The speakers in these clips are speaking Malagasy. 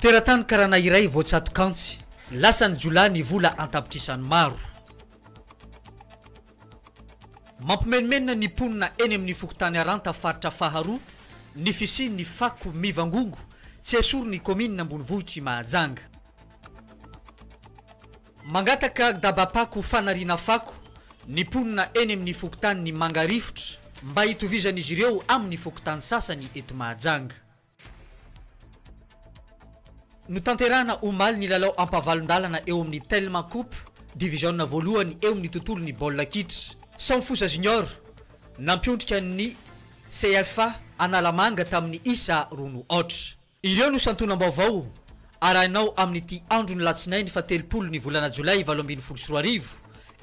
teratany karana iray voatsatokantsy lasany jola ny vola antapitrisany maro mampimenimenina ny ponina eny amin'ny fokotany aranta faritra faharoa ny fisiany ny fako mivangongo tsy esory ny commune ambony vohitry Mahajanga mangataka dabapako fanarina fako ny ponina eny amin'ny fokotany ny mangarifotra mba hitovizan'izy ireo amin'ny fokotany sasany eto Mahajanga notanterahana omaly ny lalao ampavalondalana eo amin'ny Telma Coupe division voalohany eo amin'ny tontolon'ny baolina kitra Sanfosa Junior nampiondrika ny CFA Analamanga tamin'ny isa rono otra ireo no santonam-baovao arahinao amin'ity andro ny latsinainy fa 3 ny volana Jolay 2024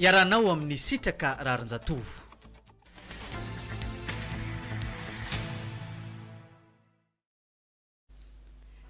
iarahanao amin'ny sitraka rarin-jatovo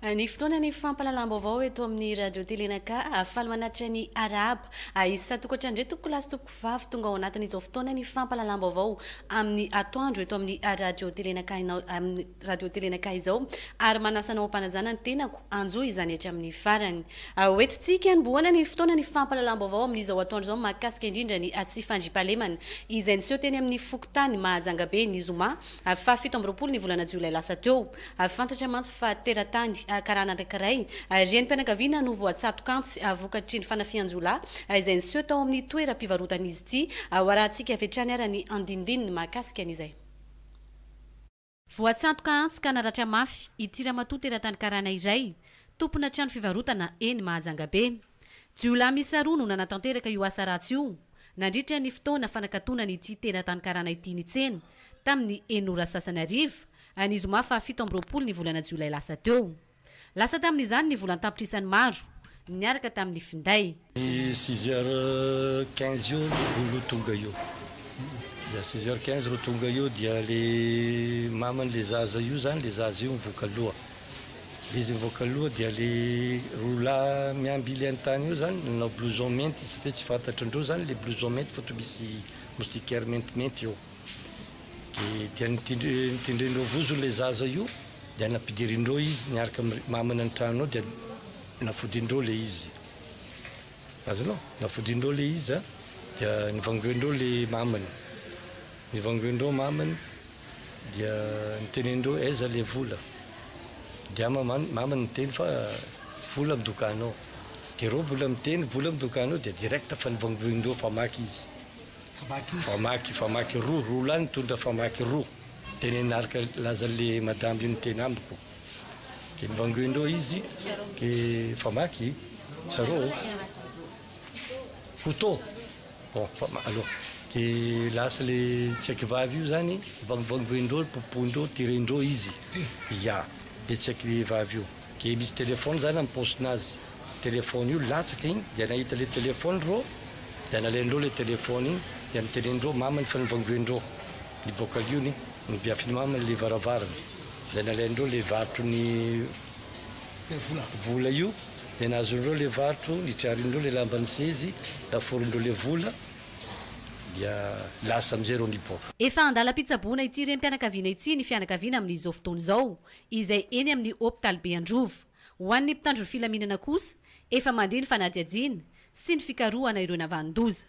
Ny fotoana ny fampalalam-baovao eto amin'ny radio telenaka afaly manatra ny araba isa tokotra ndray toko lasy toko vavy tonga ao anatin'izao fotoana ny fampalalam-baovao amin'ny atoandro eto amin'ny radio telenaka amin'ny radio telenaka izao ary manasanao mpanajana ny tenako anjo izany etra amin'ny farany hoetitsika nyboana ny fotoana ny fampalalam-baovao amin'izao atoandro izao mahakasika indrindra ny atsy fandripahalemana izay niseho teny amin'ny fokotany Mahajanga be ny zoma fa 17 ny volana Jolay lasa teo fantatra mantsy fa teratany karana anankiray renim-pianakaviana no voatsatokantsy vokatry ny fanafian-jola izay niseho tao amin'ny toeram-pivarotan'izy ity hoarahantsika avetrany ara ny andindininy mahakasika an'izay voatsatokantsy ka naratra mafy ity ramatoa teratany karana iray tompona trano fivarotana eny Mahajanga be jola misy roa no nanatanteraka io asa ratsy io nandritra ny fotoana fanakatonany ity teratany karana ity ny tsena tamin'ny enora sasany ariva ny zoma fa 17 ny volana Jolay lasa teo lasa tamin'izany ny vola antapitrisany maro niaraka tamin'ny finday 6h15 io olo tonga io dia 6h15 ro tonga io dia le mamany le zaza io zany le zaza io mivoaka aloha izy mivoaka aloha dia le rola miambily antany io zany nanao blouson mainty izy fe tsy fantatra andreo zany le blouson mainty fa to misy moustiquaire maintimainty io dia nitindrendreo vozo le zaza io dia nampidirindreo izy niaraka mamana ny tranonao dia nafodindreo le izy azonao nafodindreo le izy dia nivangoendreo le mamany dia nitenendreo aiza le vola dia mamany niteny fa vola midokanao dia reo vola midokanao dia direct fa nivangoendreo famaky izy famaky roa lany tondra famaky roa teny naraka laza le madame io niteny amiko ke nivangoendreo izy ke famaky tsaro couteau bon alors ke lasa le tsaiky vavy io zany vangoendreo popondreo tirendreo izy ya le tsaiky vavy io ke misy téléphone zany amin'ny posinazy téléphone io latsaka igny dia nahita le téléphone reo dia nalendreo le téléphone igny dia nitenendreo mamany fa nivangoendreo ny bokaliony nibiafiny mamany le varavarana dia nalendreo le varotro ny vola io dia nahazondreo le varotro nitriarindreo le lambany sezy laforindreo le vola dia lasa amizay reo niboaka efa andala-pitsaboana ity renim-pianakaviana ity ny fianakaviana amin'izao fotoana izao izay eny amin'ny hôpital be Androva ho an'ny mpitandro filaminana kosa efa mandeha ny fanadihadiana sy ny fikarohana ireo navandoza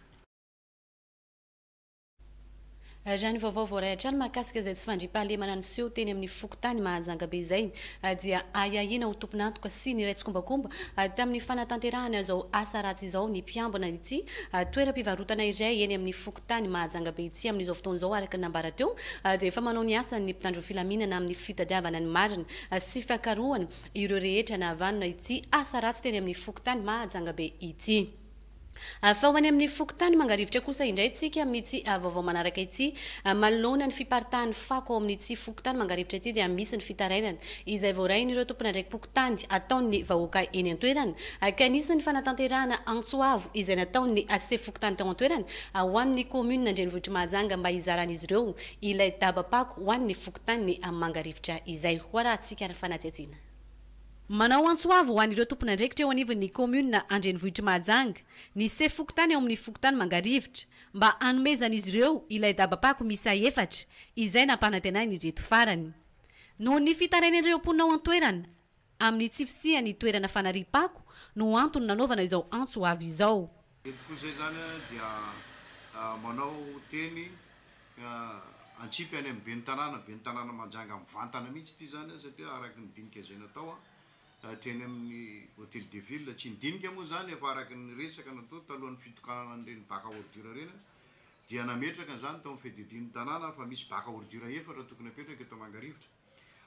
Jany vaovao voarahatrany mahakasika izay tsy fandripahalemana niseho teny amin'ny fokotany Mahajanga be izay dia ayahina ho tomponantoka sy ny raitsin-kombakomba tamin'ny fanatanterahana izao asa ratsy izao ny mpiambina ity toeram-pivarotana iray eny amin'ny fokotany Mahajanga be ity amin'izao fotoana izao araka nambara teo dia efa manao ny asa ny mpitandro filaminana amin'ny fitadiavana ny marina sy fikarohana ireo rehetra nahavanona ity asa ratsy teny amin'ny fokotany Mahajanga be ity fa ho any amin'ny fokotany mangarivotra kosa indray tsika amin'ity vaovao manaraka ity manoloana ny fiparitahan'ny fako ao amin'ity fokotany mangarivotra ity dia misy ny fitarainana izay voarain'ireo tompona ndraiky fokotany ataon'ny vahoaka eny an-toerana ka nisy ny fanatanterahana Antsoavo izay nataon'ny ase fokotany tao an-toerana ho amin'ny commune Andrenivohitra Mahajanga mba hizaran'izy ireo ilay dabapako ho an'ny fokotany mangarivotra izay ho arahantsika ary fanadihadiana manao Antsoavo ho an'ireo tompona ndraikitra eo anivon'ny commune Andrenivohitra Mahajanga ny se fokotany ao amin'ny fokotany mangarivotra mba hanomezan'izy ireo ilay dabapako misa efatra izay nampanantenany ireto farany noho ny fitarain'ireo mponina ao an-toerana amin'ny tsifisiany toerana fanaripako no antony nanaovana izao antso avy izao. Koa zay zany dia manao teny antsipy any amin'ny ben'ny tanàna manjanga mivantana mihitsy ity zany satria araky ny dinika izay natao teny amin'ny hôtel de ville tsy nidinika moa zany efa araky ny resaka natao talohan'ny fitokanana an'ireny baka ordure reny dia nametraka zany tao amin'ny fedidin'ny tanàna fa misy baka ordure efatra tokony apetraka eto Mangarivotra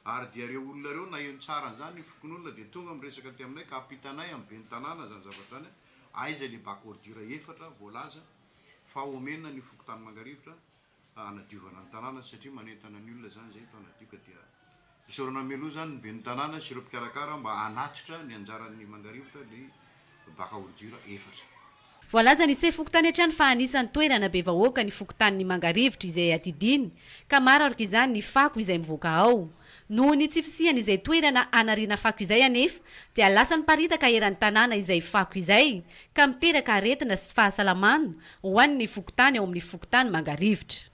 ary dia reo olona reo na eno tsara zany fokon'olona dia tonga miresaka ty aminay ka ampitanay amin'ny ben'ny tanàna zany zavatra zany aiza le baka ordure efatra voalaza fa omena ny fokotany Mangarivotra anadiovana ny tanàna satria manentana ny olona zany zay tao anadioka dia isorana meloa zany ny ben'ny tanàna sy ireo mpikarakara mba anatitra ny anjaran'ny Mangarivotra ny baka ordure efatra. Voalaza ny se fokotany hatrany fa anisan'ny toerana be vahoaka ny fokotan'ny Mangarivotra izay atidiny ka maro araka izany ny fako izay mivoaka ao. Noho ny tsifisiany izay toerana anariana fako izay anefa dia lasa niparitaka eran'ny tanàna izay fako izay ka miteraka aretina sy fahasalamana ho an'ny fokotany ao amin'ny fokotany Mangarivotra.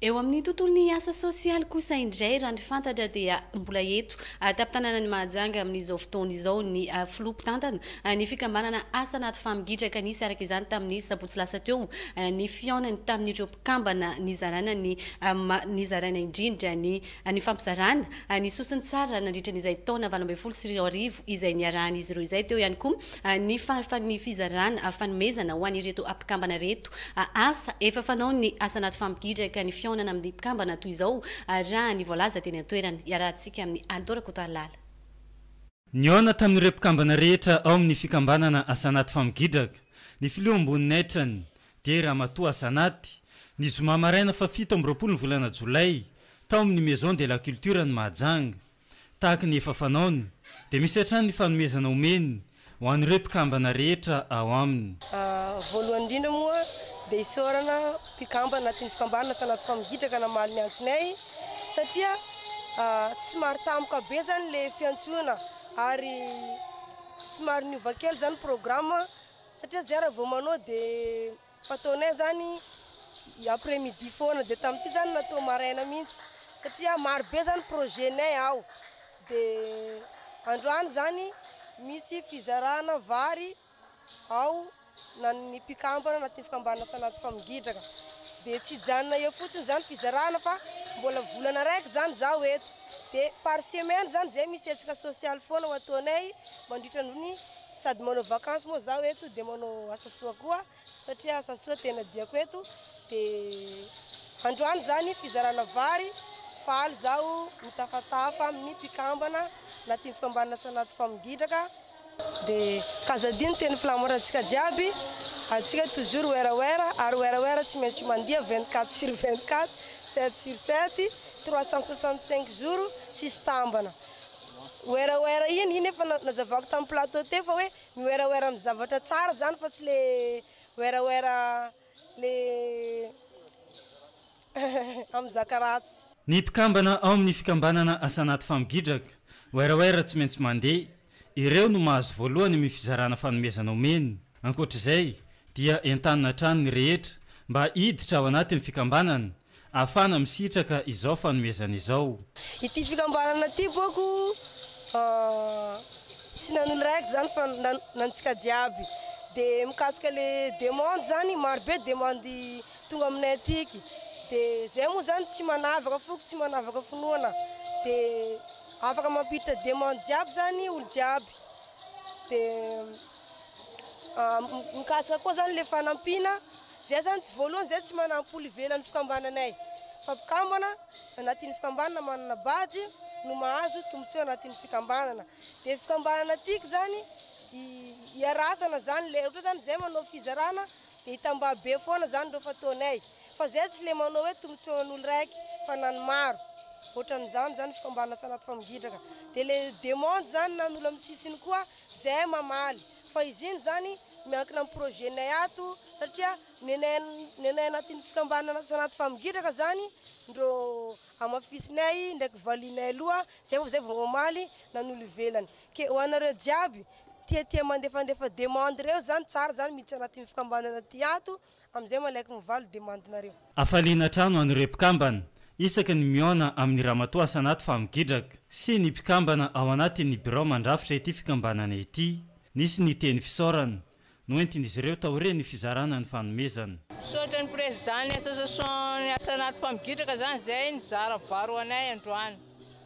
Eo amin'ny tontolon'ny asa sosialy kosa indray raha ny fantatra dia mbola eto taptanana Mahajanga amin'izao fotoana izao ny filompitantana ny fikambanana asa anaty famigitraka nisy araka izany tamin'ny sabotsy lasa teo ny fionany tamin'ireo mpikambana nizarana nizarana indrindra ny fampizarana ny sosiny tsara nandritra n'izay taona 2024 izay niarahan'izy ireo izay teo ihany koa ny fizarana fanomezana ho an'ireto mpikambana reto asa efa fanao ny asa anaty famigitraka ny fiona amin'ny mpikambana toy izao raha ny voalaza teny an-toerana iarahantsika amin'ny Aldora Kotalala. Niona tamin'ireo mpikambana rehetra ao amin'ny fikambanana asa anaty famigidraka ny filio ambony naitrany dia Ramatoa Asanaty ny zoma maraina fa 7 volana Jolay tao amin'ny Maison de la Culture ny Mahajanga tahaka ny efa fanaony dia misy hatrany ny fanomezana omeny ho an'ireo mpikambana rehetra ao aminy. Voalohany indrindra moa dia isorana mpikambana anatin'ny fikambanana asa anaty famigitraka namaly ny antsonay satria somary tamoka be zany le fiantsoana ary somary niova kely zany programme satria zay raha vao manao dia fataonay zany après midi foana dia tamin'ity zany natao maraina mihitsy satria maro be zany projetnay ao dia androany zany misy fizarana vary ao na ny mpikambana anatin'ny fikambanana asa anaty famigitraka dia tsy janona eo fotsiny zany fizarana fa mbola volana raiky zany zaho eto dia par semaine zany zay misy hetsika sosialy foana ho ataonay mandritra ny sady manao vakansy moa zaho eto dia manao asa soa koa satria asa soa tena diako eto dia androany zany fizarana vary faly zaho mitafatafa amin'ny mpikambana anatin'ny fikambanana asa anaty famigitraka dia kazadiny teny filamorantsika jiaby atsika toujours wera ary wera tsy maintsy mandia 24/24 7/7 365 jours tsisy tambana wera iny efa nazavako tamin'ny plateau te fa hoe miwera amin'ny zavatra tsara zany fa tsy le wera le amzakaratsy. Ny mpikambana ao amin'ny fikambanana asa anaty famigidraka wera tsy maintsy mandeha ireo no mahazo voalohany amin'ny fizarana fanomezana omeny. Ankoatr'izay dia entanina trano ny rehetra mba hiditra ao anatin'ny fikambanana ahafana misitraka izao fanomezana izao. Ity fikambanana ity boko tsy nanolo raiky zany fa nantsika jiaby dia mikasika le demande zany maro be demande tonga aminay atiky dia zay moa zany tsy manavaka foko tsy manavaka finoana dia afaka mampiditra demande jiaby zany olo jiaby dia mikasika koa zany le fanampiana zay zany tsy voalohany zay tsy manampy ivelan'ny fikambananay fa mpikambana anatin'ny fikambanana manana bagy no mahazo tombotsoa anatin'ny fikambanana dia fikambanana tiky zany iarasana zany le ohatra zany zay manao fizarana dia hitamba be foana zany reo fataonay fa zay tsy le manao hoe tombotsoan'olo raiky fa nany maro ohatran'izany zany fikambanana asa anaty famigitraka dia le demande zany nan'olo amin'ny sisiny koa zay mamaly fa izy iny zany miankina amin'ny projetnay ato satria nenay anatin'ny fikambanana asa anaty famigitraka zany ndro amafisinay ndraiky valinay aloha zay vao mamaly nan'olo ivelany ke ho anareo jiaby tia mandefandefa demande reo zany tsara zany miditsy anatin'ny fikambanana ty ato amizay malaiky mivaly demande nareo. Afaliana trano an'ireo mpikambana isaky ny miona amin'ny ramatoa Asanaty Famigidraka sy ny mpikambana ao anatin'ny birao mandrafitra ity fikambanana ity nisy ny teny fisaorana no entin'izy ireo taore ny fizarana ny fanomezana. Misaotra ny président association Asanaty Famigidraka zany zay nizara baro anay androany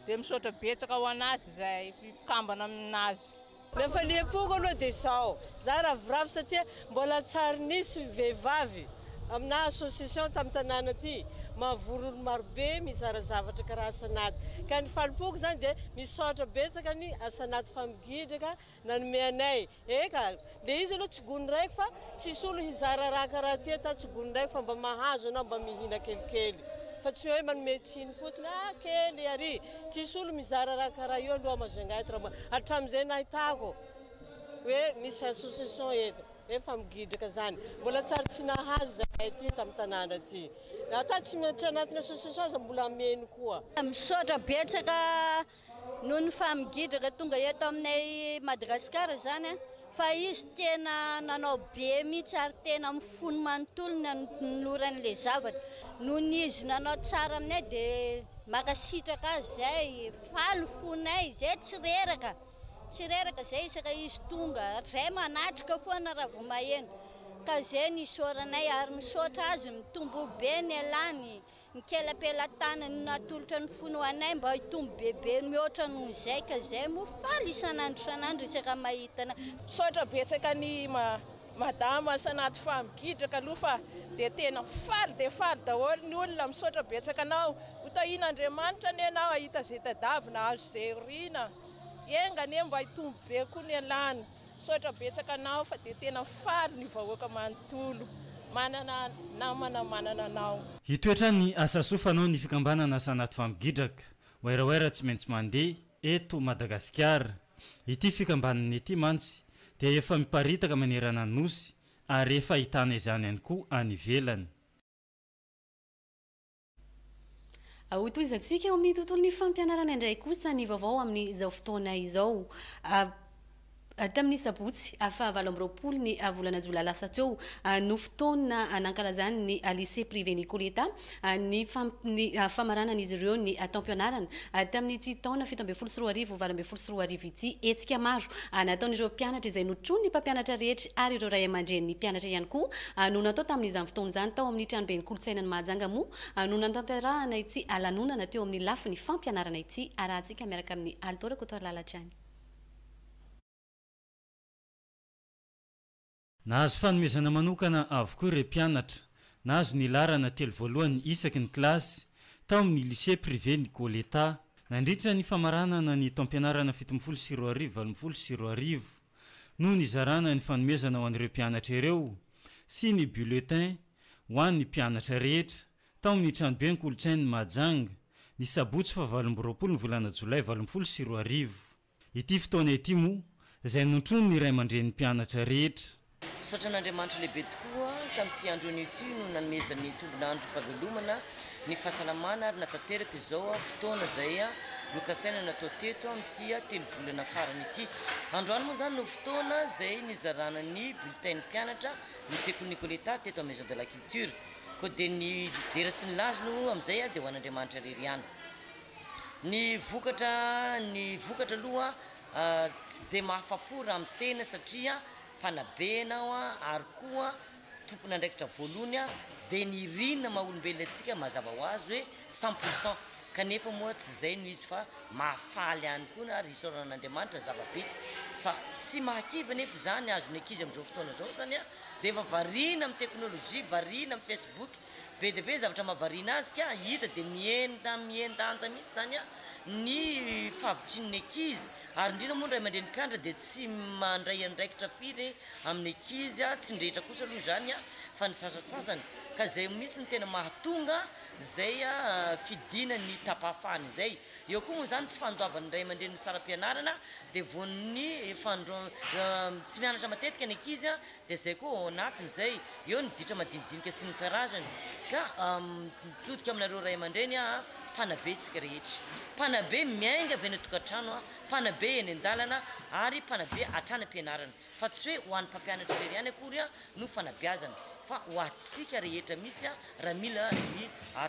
dia misaotra betsaka ho anazy zay mpikambana aminazy. Nefaliam-poko aloha dia izao za ravoravo satria mbola tsary nisy vehivavy amina association tamin'ny tanàna aty mahavolo marobe mizara zavatra karaha Asanaty ka ny falimpoko zany dia misaotra betsaka ny Asanaty Famigidraka nanome anay eka le izy aloha tsy gony raiky fa tsisy olo hizara raha karaha ty ata tsy gony raiky fa mba mahazo anao mba mihina kelikely fa tsy hoe manome tsiny fotsiny kely ary tsisy olo mizara raha karaha io aloha mazangaity raha hatramin'izay nahitako hoe misy association eto hoe Famigidraka zany mbola tsara tsy nahazo zay ty tamin'ny tanàna aty ata tsy anatin'ny association za mbola meny koa. Misaotra betsaka noho ny Famigidraka tonga eto aminay Madagasikara zany fa izy tena nanao be mihitsy ary tena mifono manontolo nanoran'le zavatra noho izy nanao tsara aminay dia makasitraka azy zay faly fonay zay tsy reraka zay isaka izy tonga zay manatrika foana raha vao maheno ka zay nisaoranay ary misaotra azy mitombo be ny alany nikelapelan-tanany natolotra ny fono anay mba hitombo bebe mihoatra noho izay ka zay mofaly isan'andro isaka mahitana. Misaotra betsaka ny madama Asanaty Famigidraka aloha fa dia tena faly daholo ny olona misaotra betsaka anao utahin'Andriamanitra ny anao ahita zay tadavina azo zay rina engane mba hitombo be koa ny alany. Misaotra betsaka anao fa dia tena faly ny vahoaka manontolo manana anao. Hitoetra ny asa sofanao ny fikambanana Asanaty Famigidraka oeraoera tsy maintsy mandeha eto Madagasikara. Ity fikambanana ity mantsy dia efa miparitaka manerana nosy ary efa ahitana izany ihany koa any ivelany. Hotoizantsika eo amin'ny tontolon'ny fampianarana indray kosa ny vaovao amin'izao fotoana izao. Tamin'ny sabotsy fahavalo amby roapolo ny volana Jolay lasa teo no fotoana nankalazany ny lycée privé Nicoletta ny famaranan'izy ireo ny taom-pianarana tamin'ity taona 7 valo ambin'ny folo sy roa arivo ity hetsika maro nataon'ireo mpianatra izay notrony ny mpampianatra rehetra ary ireo ray aman-dren'ny mpianatra ihany koa no natao tamin'izany fotoana izany tao amin'ny tranoben'ny kolontsaina ny Mahajanga moa no natanterahana ity lanonana teo amin'ny lafiny fampianarana ity arahantsika miaraka amin'ny Altora Kotoa Lalatrany. Nahazo fanomezana manokana avokoa ireo mpianatra nahazo ny larana telo voalohany isaky ny kilasy tao amin'ny lycée privé Nicoletta nandritra ny famaranana ny taom-pianarana 7 no nizarana ny fanomezana ho an'ireo mpianatra ireo sy ny bulletin ho an'ny mpianatra rehetra tao amin'ny tranoben'ny kolontsaina ny Mahajanga ny sabotsy fa 20 volana Jolay 2024. Ity fotoana ity moa izay notrony ny ray aman-dren'ny mpianatra rehetra. Misaotra n'Andriamanitra lehibe tokoa tamin'ity androany ity no nanomezany tombonandro fahavelomana ny fahasalamana ary natanteraka izao fotoana izay nokasaina natao teto amin'ity telo volana farany ity. Androany moa zany no fotoana izay nizarana ny bulletin mpianatra ny sekoly Nicoletta teto Maison de la Culture ko dia ny dera sy ny lazo no amin'izay dia ho an'Andriamanitra rery ihany. Ny vokatra aloha tsy dia mahafapo raha amin'ny tena satria mpanabe anao ary koa tompona andraikitra voalohany dia ny rinina maha-olombelona antsika mazava ho azy hoe 100% kanefa moa tsy izay no izy fa mahafaly ihany koa ary isaoran'Andriamanitra zava-bety fa tsy mahakiva nefa zany azony ankizy amin'izao fotoana izao zany dia efa variana amin'ny teknôlôjia, variana amin'ny Facebook be dia be zavatra mahavariana azy ka hita dia miendanja mihitsy zany ny fahavitrin'ny ankizy ary indrindra moa ray aman-dren'ny mpianatra dia tsy mandray andraikitra firy amin'ny ankizy tsy ndrehetra kosa aloha izany fa ny sasatsasany ka izay misy ny tena mahatonga izay fidina ny tapahafahany izay. Eo koa moa zany tsy fandoavan'ny ray aman-dren'ny saram-pianarana dia von'ny tsy mianatra matetika ny ankizy dia izay koa ao anatin'izay eo ny ditra madinidinika sy ny karazany ka mitodika aminareo ray aman-dreny mpanabe tsika rehetra, mpanabe miainga avy eny an-tokantrano, mpanabe eny an-dalana ary mpanabe hatrany am-pianarana fa tsy hoe ho an'ny mpampianatra rery ihany akory no fanabeazana fa ho atsika rehetra misy a raha mila ny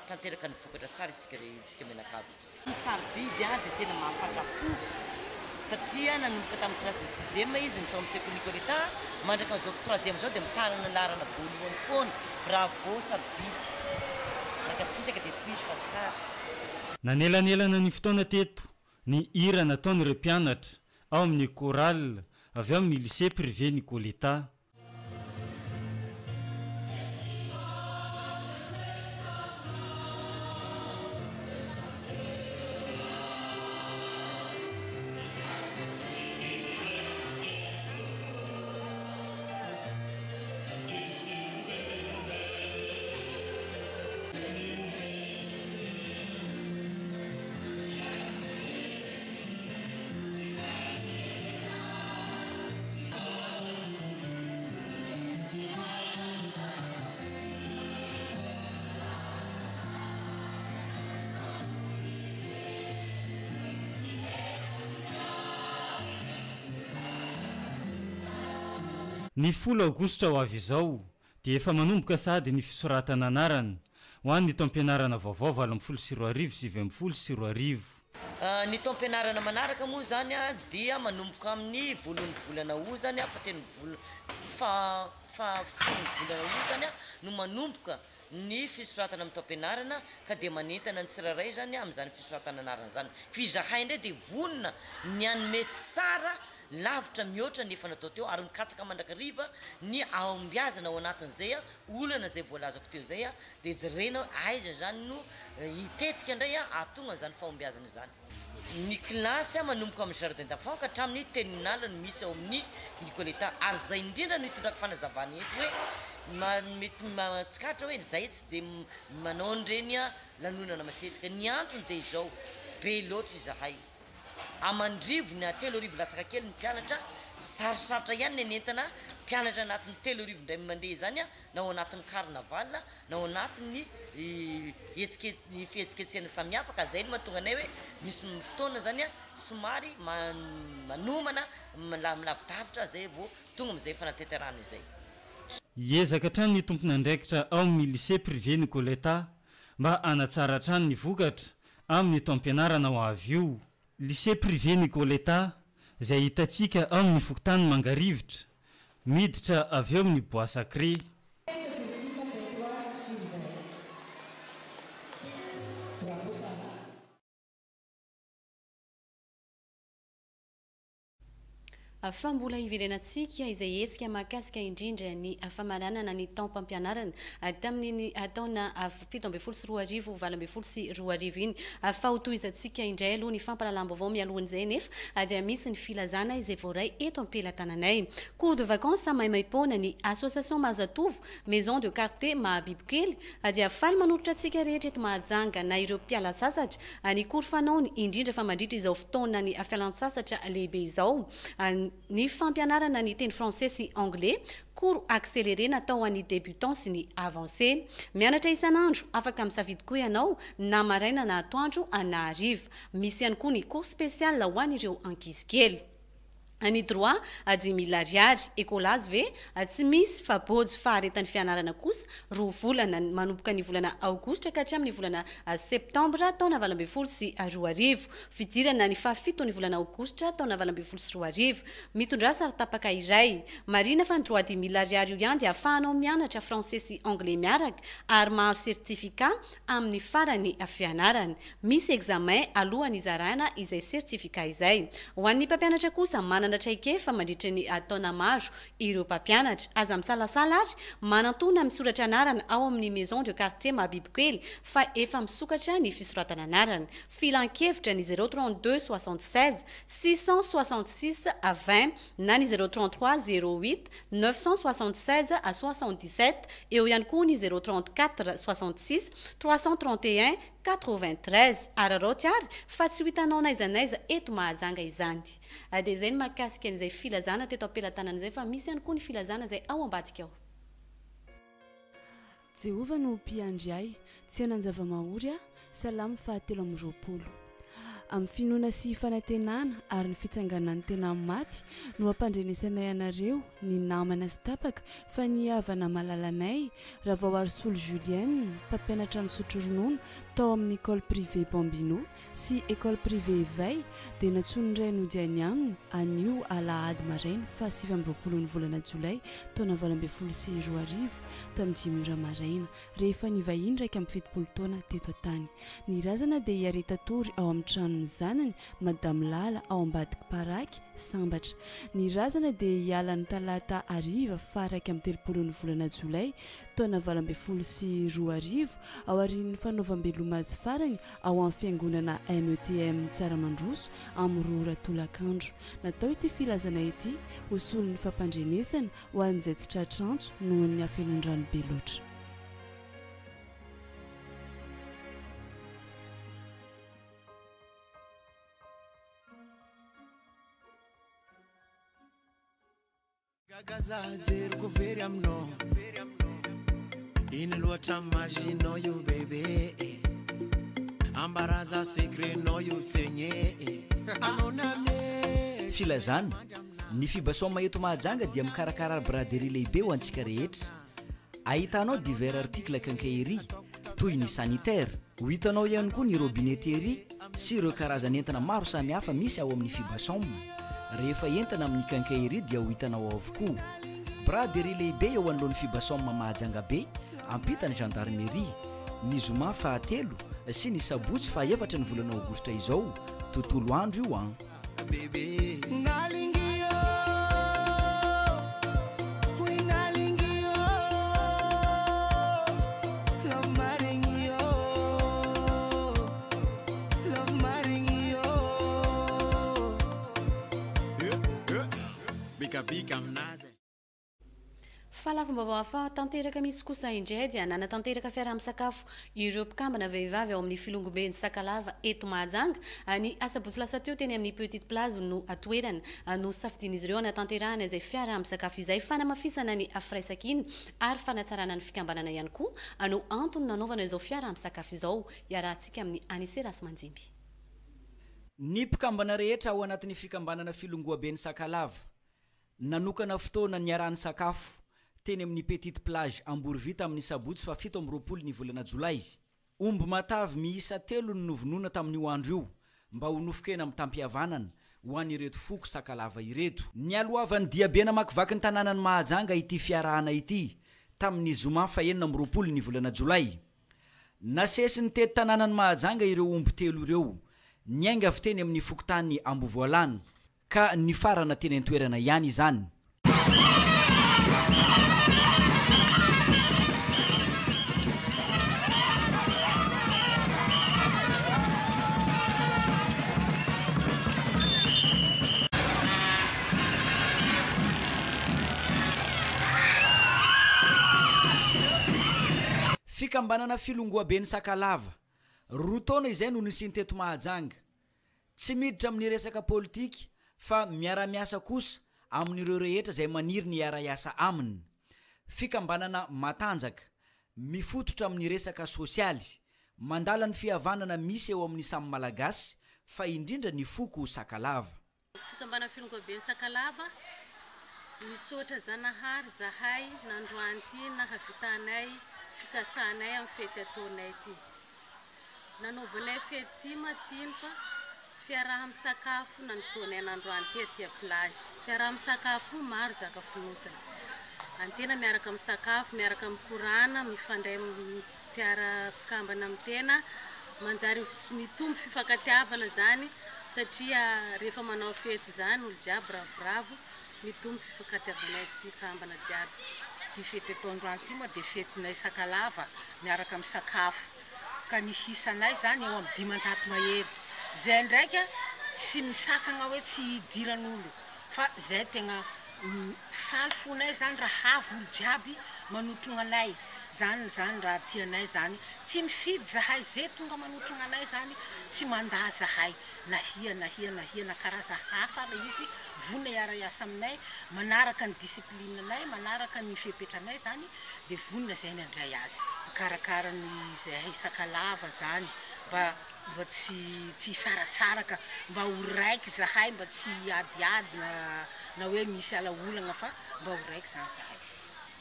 tanteraka ny vokatra tsara isika menakavy ny sarobidy a dia tena mahafatrapo satria nanomboka tamin'ny classe de 6e izy ny tao amin'ny sekoly Nicoleta mandraka an'izao 3e zao dia mitanana larana voalohany foana bravo sarobidy makasitraka dia toizy fa tsara nanelanelana ny fotoana teto ny hira nataon'ireo mpianatra ao amin'ny choral avy ao amin'ny lycée privé Nicoleta. Ny 10 aogositra ho avy izao dia efa manomboka sady ny fisoratana anarana ho an'ny taom-pianarana vaovao 24 sy 20 ny taom-pianarana manaraka moa zany a dia manomboka amin'ny voalohany volana o zany a fa teny volana o zany a no manomboka ny fisoratana amin'ny taom-pianarana ka dia manentana ny tsirairay zany amin'izany fisoratana anarana zany fizahay indray dia vonona ny anome tsara lavitra mihoatra nefa natao teo ary mikatsaka mandrakariva ny aombiazana ao anatin'izay a olana zay voalazako teo zay a dia jerena aiza zany no hitetika indray a atonga zany fahombiazana izany ny klasy a manomboka amin'ny jardin d'enfant ka hatramin'ny terminal no misy ao amin'ny Nicoleta ary zay indrindra no hitondraka fanazavana eto hoe mety matsikatra hoe zay tsy dia manao an'ireny a lanonana matetika ny antony dia izao be loatra izahay amandrivo ny 3 arivo latsaka kely ny mpianatra sarosarotra ihany ny nentina mpianatra anatin'ny 3 arivo indray mandeha zany a na ao anatin'ny carnaval na ao anatin'ny fihetsiketsehana samihafa ka zay no mahatonga anay hoe misy fotoana zany a somary manomana milavidavitra zay vao tonga amin'izay fanateterana izay hiezaka hatrany ny tompona andraikitra ao amin'ny lycée privé Nicoleta mba anatsara hatrany ny vokatra amin'ny taom-pianarana ho avy io. Lycée privé Nicoleta izay hitantsika ao amin'ny fokotany Mangarivotra miditra avy ao amin'ny bois sacré. Fa mbola hiverenantsika izay etsika mahakasika indrindra ny famaranana ny taom-pampianarana tamin'ny taona 17 sy 20 iny fa hotoizantsika indray aloha ny fampalalam-baovao mialohan'izay nefa dia misy ny filazana izay voaray eto am-pelatananay cours de vacances maimaimpona ny association Mazatovo maison de quartier Mahabibikely dia faly manolotra antsika rehetra eto Mahajanga na ireo mpiala sasatra ny cours fanaony indrindra fa mandritra izao fotoana ny fialan-tsasatra lehibe izao ny fampianarana ny teny français sy anglais cours accéléré natao an'ny débutants sy ny avancé mianatra isan'andro afaka misafidy koa ianao na maraina na atoandro na hariva misy ihany koa ny cours spécial ho an'ireo ankizy kely ny droit 10 000 ariary écolazy ve tsy misy fa bôjy faharetan'ny fianarana kosa roa volana manomboka ny volana aogositra ka hatramin'ny volana septambra taona 20 sy 20 fidirana ny fahafito ny volana aogositra taona 20 sy 20 mitondra sary tapaka iray marina fa ny droit 10 000 ariary io ihany dia ahafahanao mianatra français sy anglais miaraka ary mahazo certificat amin'ny farany fianarana misy examen alohan'ny izarana izay certificat izay ho an'ny mpampianatra kosa traikefa mandritra ny taona maro ireo mpampianatra aza misalasala ary manantona misoratra anarana ao amin'ny maison de quartier Mahabibikely fa efa misokatra ny fisoratana anarana filan-kevitra ny 032 76 666 20 na ny 033 08 976 77 eo ihany koa ny 034 66 331 93 araroty ary fa tsy hitanao naizanaiza eto Mahajanga izany dia izay ny mahakasika an'izay filazana teto am-pelatanana izay fa misy ihany koa ny filazana izay ao ambadika ao Jehova no mpiandry ay tsy hanan-java-mahory a salamo fahatelo amin'ny roapolo amin'ny finoana sy fanantenana ary ny fitsanganan'ny tena maty no ampandrenesanay anareo ny namana sy tapaka fa nihavana malalanay raha vao Arsolo Julienne mpampianatra ny sotro-ronono tao amin'ny école privée Bambino sy école privée Veille dia natsony iray nodiany aminy anio alahady maraina fa 7 volana Jolay taona 2024 tamin'ny 10 maraina rehefa nivahiny raika amin'ny 70 taona teto tany. Ny razana dia hiareta tory ao amin'ny tranony zanany Madame Lala ao ambadiky Paraky Sambatra. Ny razana dia hiala ny talata ariva faraka amin'ny 30 volana Jolay taona 2024 ao arin'ny fanaovam-beloma azy farany ao amin'ny fiangonana METM Tsaramandroso amin'ny Rora Tolakandro. Natao ity filazana ity hosolon'ny fampandrenesana ho an'izay tsy tratrantso noho ny hafelon-drano be loatra. Gaza jeriko very amno in loatra magino you baby ambaraza secret no you tsenye anonane filazana ny fibasoma eto Mahajanga dia mikarakara braderie lehibe ho antsika rehetra. Ahitanao divers articles quincaillerie toy ny sanitaire, ho hitanao ihany koa ny robinetterie sy ireo karazan'entana maro samihafa misy ao amin'ny fibasoma. Rehefa entana amin'ny quincaillerie dia ho hitanao avokoa braderie lehibe eo anoloan'ny fibasoma Mahajanga be ampitany gendarmerie. Ny zoma fahatelo sy ny sabotsy fa 4 ny volana Aogositra izao tontolo andro io an. baby Falavam-baovao hafa tanteraka misy kosa indray dia nanatanteraka fiaraha-misakafo ireo mpikambana vehivavy ao amin'ny filongoben'ny Sakalava eto Mahajanga. Ny asabotsy lasa teo teny amin'ny Petite Place no atoerana no safidin'izy ireo anatanterahana izay fiaraha-misakafo izay fanamafisana ny afiraisakiny ary fanatsarana ny fikambanana ihany koa no antony nanaovana izao fiaraha-misakafo izao iarahantsika amin'ny Anise Rasmanjimby. Ny mpikambana rehetra ao anatin'ny fikambanana filongoben'ny Sakalava nanokana fotoana niarahany sakafo teny amin'ny Petite Plage Amborovita amin'ny sabotsy fa 17 ny volana Jolay. Omby matavy miisa 3 no novonona tamin'io andro io mba ho nofokena amin'ny tampihavanana ho an'ireto foko Sakalava ireto. Nialoavany diabe namakivaky ny tanànan'ny Mahajanga ity fiarahana ity tamin'ny zoma fa 9 ny volana Jolay. Nasesy ny teto tanànan'ny Mahajanga ireo omby 3 ireo. Niainga avy teny amin'ny fokotany Ambovoalana ka ny farana teny an-toerana ihany izany. Fikambanana filongoben'ny Sakalava roa taona izay no nisiny teto Mahajanga. Tsy miditra amin'ny resaka politika fa miara-miasa kosa amin'ireo rehetra izay maniry ny iara-iasa aminy. Fikambanana matanjaka mifototra amin'ny resaka sosialy mandala ny fihavanana misy eo amin'ny samy malagasy fa indrindra ny foko Sakalava. Fikambanana filongoben'ny Sakalava misotra Zanahary zahay nandroany ty nahavitanay fikasanay amin'ny fety ataonay ty. Nanaovanay fety ty matsiny fa fiaraha-misakafo nanotonay nandroany ty aty plage. Fiaraha-misakafo maro zaka fonosana. Antena miaraka amin'ny sakafo, miaraka amin'ny korana, mifandray mpiara-pikambana amin'ny tena, manjary mitombo fifankatiavana zany satria rehefa manao fety zany olo jiaby bravo mitombo fifankatiavana pikambana jiaby. Ty fety ataondroany ty moa dia fetinay Sakalava miaraka amin'ny sakafo. Ka ny hisanay zany eo amin'ny 500 mahery. Zay ndraika tsy misakagna hoe tsy idiran'olo fa zay tegna faly fonay zany raha havo olo jiaby manotrona anay zany raha tianay zany tsy mifidy zahay zay tonga manotrona anay zany tsy manda zahay nahia karaza hafa ra izy vona iara-iasa aminay manaraka ny disiplinenay manaraka ny fihepetranay zany dia vonona zay ny andray azy mikarakara ny zahay Sakalava zany mba mba tsy saratsara ka mba ho raiky zahay mba tsy adiady na hoe misy alaolagna fa mba ho raiky zany zahay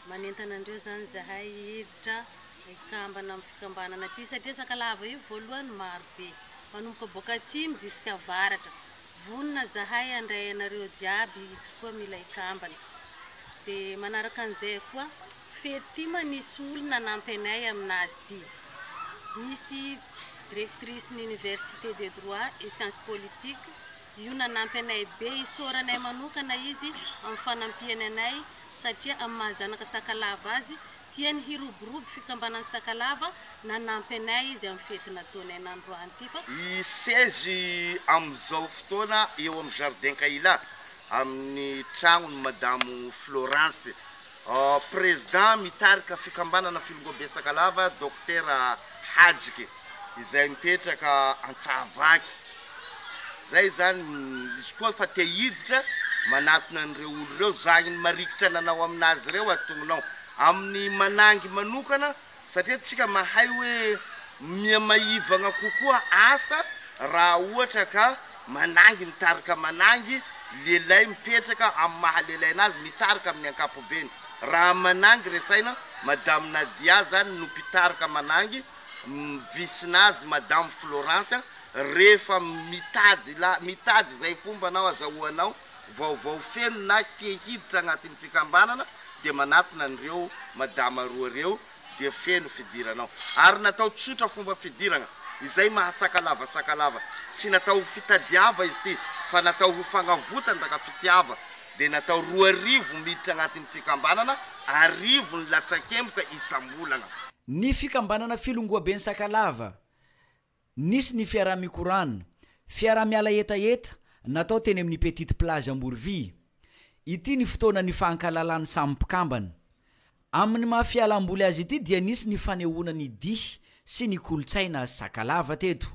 manentana andreo zany zahay hiditra ikambana amin'ny fikambanana ty satria Sakalava io voalohany maro be manomboka boka atsimo jusqu'à avaratra vonona zahay andray anareo jiaby tsy koa mila ikambana dia manaraka an'izay koa fety ty manisy olona nampy anay aminazy ty misy directrice n'université des droits et sciences politiques io nanampy anay be isoranay manokana izy amin'ny fanampiany anay satria amin'ny mahazanaka Sakalava azy tiany hiroborobo fikambanan'ny Sakalava nanampy anay izy amin'ny fety nataonay nandroany ty fa sezy amin'izao fotoana eo amin'ny jardin Kaila amin'ny tragnony madamo Florence président mitarika fikambanana filongobe Sakalava docteur Hadjiky izay mipetraka Antsahavaky zay zany izy koa fa te hiditra manatona an'ireo olo reo zagny ny marikitra nanao aminazy reo atongonao amin'ny manangy manokana satria tsika mahay hoe miamaivagna kokoa asa raha ohatra ka manangy mitarika manangy lelay mipetraka amin'ny mahalelainazy mitarika amin'ny ankapobeny raha manangy resaina madame Nadia zany no mpitarika manangy visinazy madame Florence rehefa mitady zay fomba anao azahoanao vaovao feno na te hiditra agnatin'ny fikambanana dia manatona an'ireo madama roa reo dia feno fidiranao ary natao tsotra fomba fidirana izay mahasakalava tsy natao fitadiava izy ty fa natao ho fagnavotana daga fitiava dia natao 2 miditra agnatin'ny fikambanana 10 ny latsakemboka isambolana ny fikambanana filongoaben'ny Sakalava nisy ny fiarah-mikorana fiarah-miala etaeta natao teny amin'ny petite plage Ambourvy ity ny fotoana ny fahankalalany samy mpikambana amin'ny mahafialam-boly azy ity dia nisy ny fanehoana ny dihy sy ny kolotsaina Sakalava teto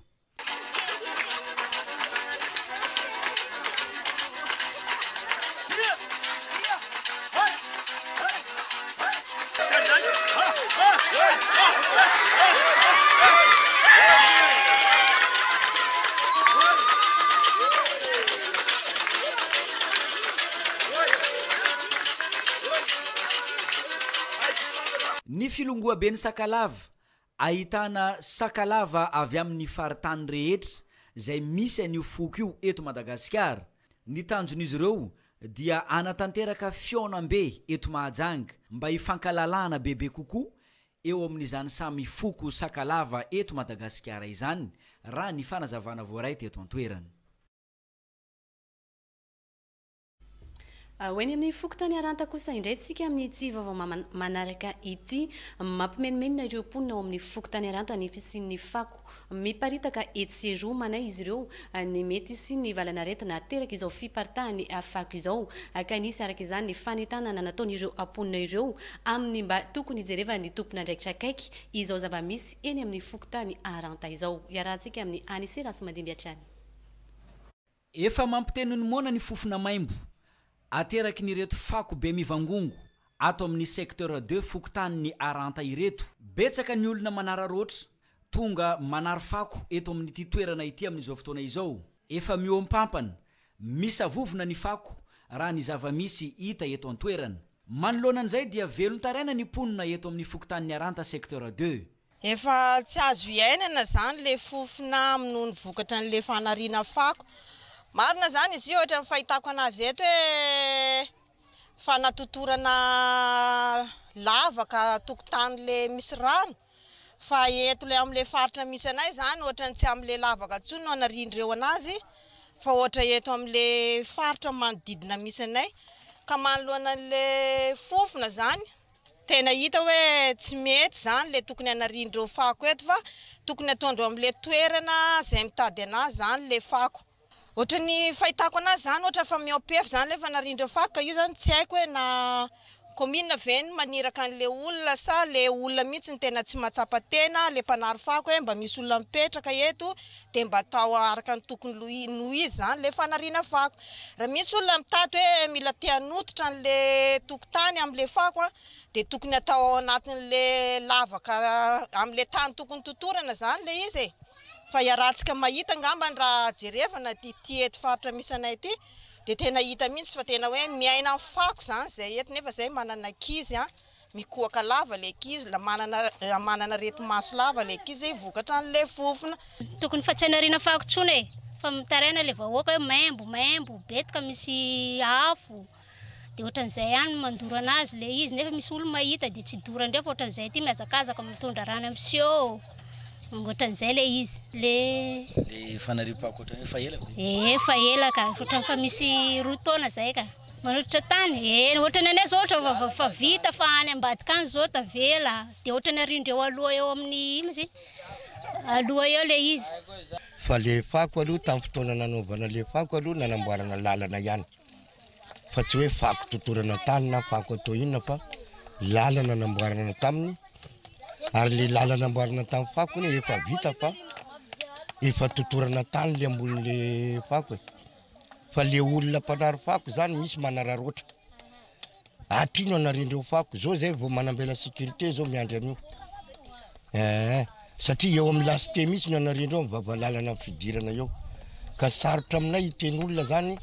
ny filongoaben'ny Sakalava ahitana Sakalava avy amin'ny faritany rehetra zay misy an'io foko io eto Madagasikara ny tanjon'izy ireo dia anatanteraka fionam-be eto Mahajanga mba hifankalalahana bebe kokoa eo amin'izany samy foko Sakalava eto Madagasikara izany raha ny fanazavana voaray teto an-toerana hoeny amin'ny fokotany aranta kosa indray tsika amin'ny tsy vaovao manaraka ity mampimenimeny ireo mponina ao amin'ny fokotany aranta ny fisian'ny fako miparitaka etsero manay izy ireo ny mety sy ny valanaretina teraka izao fiparitahany fako izao ka nisy araka izany ny fanitanana nataon'ireo amponina ireo amin'ny mba tokony ijereva ny tompona ndraikitra akaiky izao zava-misy eny amin'ny fokotany aranta izao iarahantsika amin'ny Anisera sy Madimby Atrany efa mampitenony mona ny fofona maimbo ateraky ny reto fako be mivangongo ato amin'ny secteur 2 fokotany ny aranta ireto betsaka ny olona manararoatra tonga manary fako eto amin'ny ity toerana ity amin'izao fotoana izao efa miompampana misavovona ny fako raha ny zava-misy hita eto an-toerana manoloana an'izay dia velon-taraina ny mponina eto amin'ny fokotany ny aranta secteur 2 efa tsy azo iainana zany le fofona noho ny vokatra n'le fanariana fako marina zany izy io ohatra ny fahitako anazy eto hoe fanatotorana lavaka tokotany le misy rano fa eto le am'le faritra misy anay zany ohatra ny tsy am'le lavaka tsony no anarindreo anazy fa ohatra eto am'le faritra manodidina misy anay ka manoloana an'le fofona zany tena hita hoe tsy mety zany le tokony anarindreo fako eto fa tokony ataondreo am'le toerana zay mitady anazy zany le fako ohatra ny fahitako anazy zany ohatra fa miaopefy zany le fanarindreo fako io zany tsy haiko hoe na commune veny maniraka an'le olona sa le olona mihitsy ny tena tsy matsapa tena le mpanary fako hoe mba misy olona mipetraka eto dia mba atao araka ny tokony noho izy zany le fanariana fako raha misy olona mitady hoe mila te hanototra an'le tokotany am'le fako dia tokony atao ao anatin'le lavaka am'le tany tokony totorana zany le izy fa iarahantsika mahita ngambany raha jerevana ty eto faritra misy anay ty dia tena hita mihitsy fa tena hoe miaina amin'ny fako zany zay eto nefa zay manana ankizy mikohaka lava le ankizy la manana reti-maso lava le ankizy vokatra an'le fofona tokony fa tsy hanariana fako tsony fa mitaraina le vahoaka hoe maimbo betika misy afo dia ohatran'izay ihany mandoro anazy le izy nefa misy olo mahita dia tsy dora ndray fa ohatran'izay ty miazakazaka mitondra rano am'sio ohatran'izay le izy le fanaripako ohatran'ny fa ela fa ela ka ohatran'ny fa misy roa taona zay ka manotritra tany ohatran'ny anay zao ohatra fa vita fa any ambadika any zao tavela dia ohatran'ny arindreo aloha eo amin'ny ino izy aloha eo le izy fa le fako aloha tamin'ny fotoana nanaovana le fako aloha nanamboarana lalana ihany fa tsy hoe fako totorana tany na fako atao inona fa lalana namboarana taminy ary le lalana namboarana tamin'ny fako iny efa vita fa efa totorana tany le ambonin'le fako fa le olona mpanary fako zany misy manararoatra atino anarindreo fako zao zay vao manambela sécurité zao miandry an'io satria eo amin'ny lasite misy no anarindreo mivavalalana fidirana eo ka sarotra aminay hiteny olona zany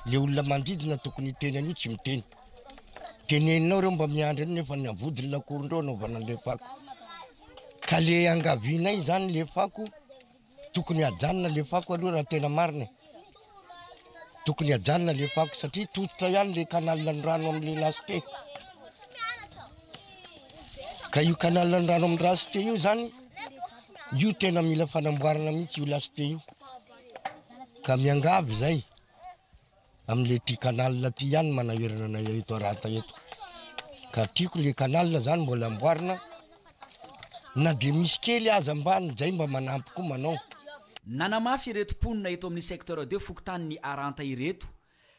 le olona mandidina tokony hiteny an'io tsy miteny teneninao reo mba miandry an'io nefa ny avodiny lakorondreo anaovana le fako ka le angavinay zany le fako tokony ajanona le fako aloha raha tena marina tokony ajanona le fako satria tototra ihany le kanalina rano amin'le lasite ka io kanalina rano amin'ny lasite io zany io tena mila fanamboarana mihitsy io lasite io ka miangavy zay amin'le ty kanalina ty ihany manaherana anay eto arata eto ka tiako le kanalina zany mbola amboarina na dia misy kely aza ambany zay mba manampy koa manao nanamafy ireto mponina eto amin'ny secteur 2 fokotany ny aranta ireto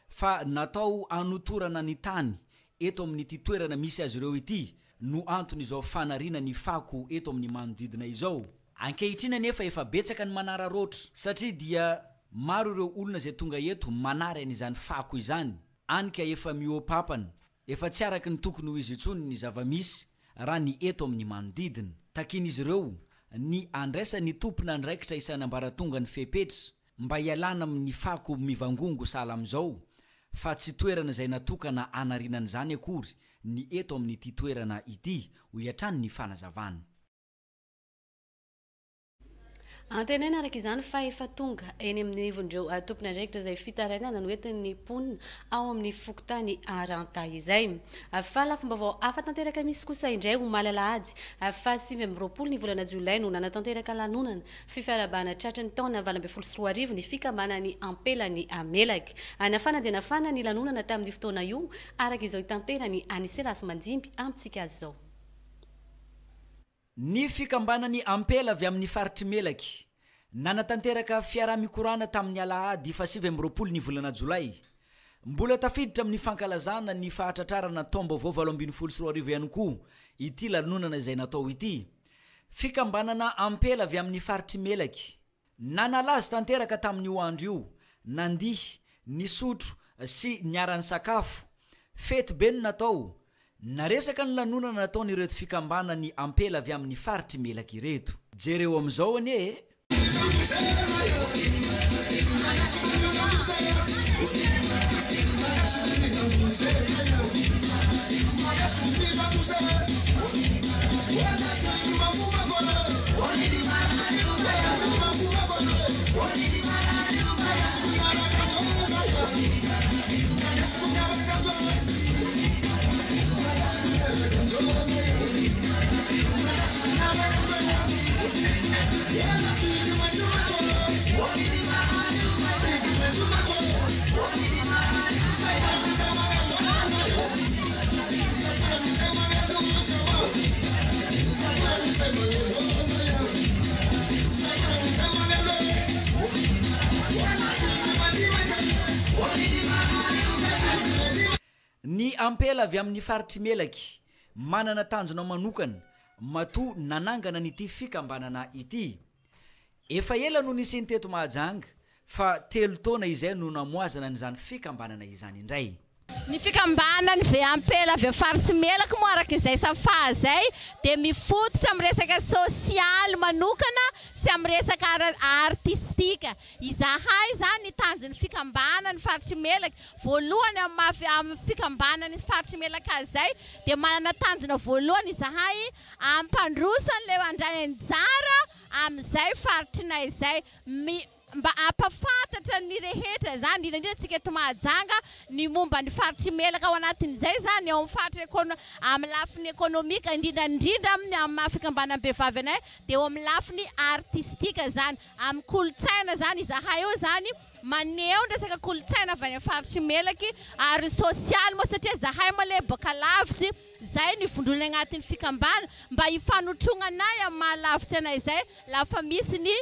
fa natao anotorana ny tany eto amin'ny ty toerana misy azy ireo ity no antony izao fanariana ny fako eto amin'ny manodidina izao ankehitriny anefa efa betsaka ny manararoatra satria dia maro ireo olona zay tonga eto manary an'izany fako izany anika efa miopapana efa tsy araky ny tokony ho izy intsony ny zava-misy raha ny eto amin'ny manodidina takin'izy ireo ny andraisa ny tompona andraikitra isan'ambaratonga ny fepetra mba hialana amin'ny fako mivangongo sala am'izao fa tsy toerana izay natokana anarinan'izany akory ny eto amin'ny ty toerana ity ho iatrany ny fanazavana antenena araka izany fa efa tonga eny amin'ny ivondreo tompona andraikitra izay fitarainana no entin'ny mponina ao amin'ny fokotany aranta izay fa lafomba vao afa tanteraka misy kosa indray ho malalahady fa 20 ny volana jolay no nanatanteraka lanonana fifiarabana tratran'ny taona 2024 ny fikambanany ampelany amelaky nafana dia nafana ny lanonana tamin'ny fotoana io araka izao hitanterany Aniselas Mandimby amintsika azy zao ny fikambanany ampela avy amin'ny faritry melaky nanatanteraka fiarah-mikorana tamin'ny alahady fa 20 ny volana jolay mbola tafiditra amin'ny fankalazana ny fahatratrarana taom-baovao 2024 ihany koa ity lanonana izay natao ity fikambanana ampela avy amin'ny faritry melaky nanalazy tanteraka tamin'io andro io nandihy ny sotro sy niarany sakafo fety be no natao naresaka ny lanonana nataony ireto fikambanany ampela avy amin'ny faritry melaky ireto jereo am'izao anie ny ampela avy amin'ny faritry melaky manana tanjona manokana mato nanangana nyty fikambanana ity efa ela no nisy ny teto mahajanga fa 3 taona izay no namoazana n'izany fikambanana izany indray Ny fikambanany ve ampela avy faritsy melaka moa araka izay safa zay dia mifototra amin'ny resaka sosialy manokana sy amin'ny resaka artistika. Izahay zany tanjony fikambanany faritsy melaka voalohany amin'ny fikambanany faritsy melaka zay dia manana tanjona voalohany izahay ampandroso an'ilay andray anjara amin'izay faritrinay zay mba ampafantatra ny rehetra zany indrindra antsika eto Mahajanga ny momba ny faritry melaka ao anatin'izay zany ao amin'ny faritra amin'ny lafiny ekonomika indrindrandrindra amin'ny fikambanam-behivavy anay dia eo amin'ny lafiny artistika zany amin'ny kolotsaina zany izahay eo zany maneho ny resaka kolotsaina avy any faritry melaky ary sosialy moa satria izahay moa le boka lavitsy zay ny vondrona agnatin'ny fikambana mba hifanotrognanay amin'ny mahalavitsy anay zay lafa misy ny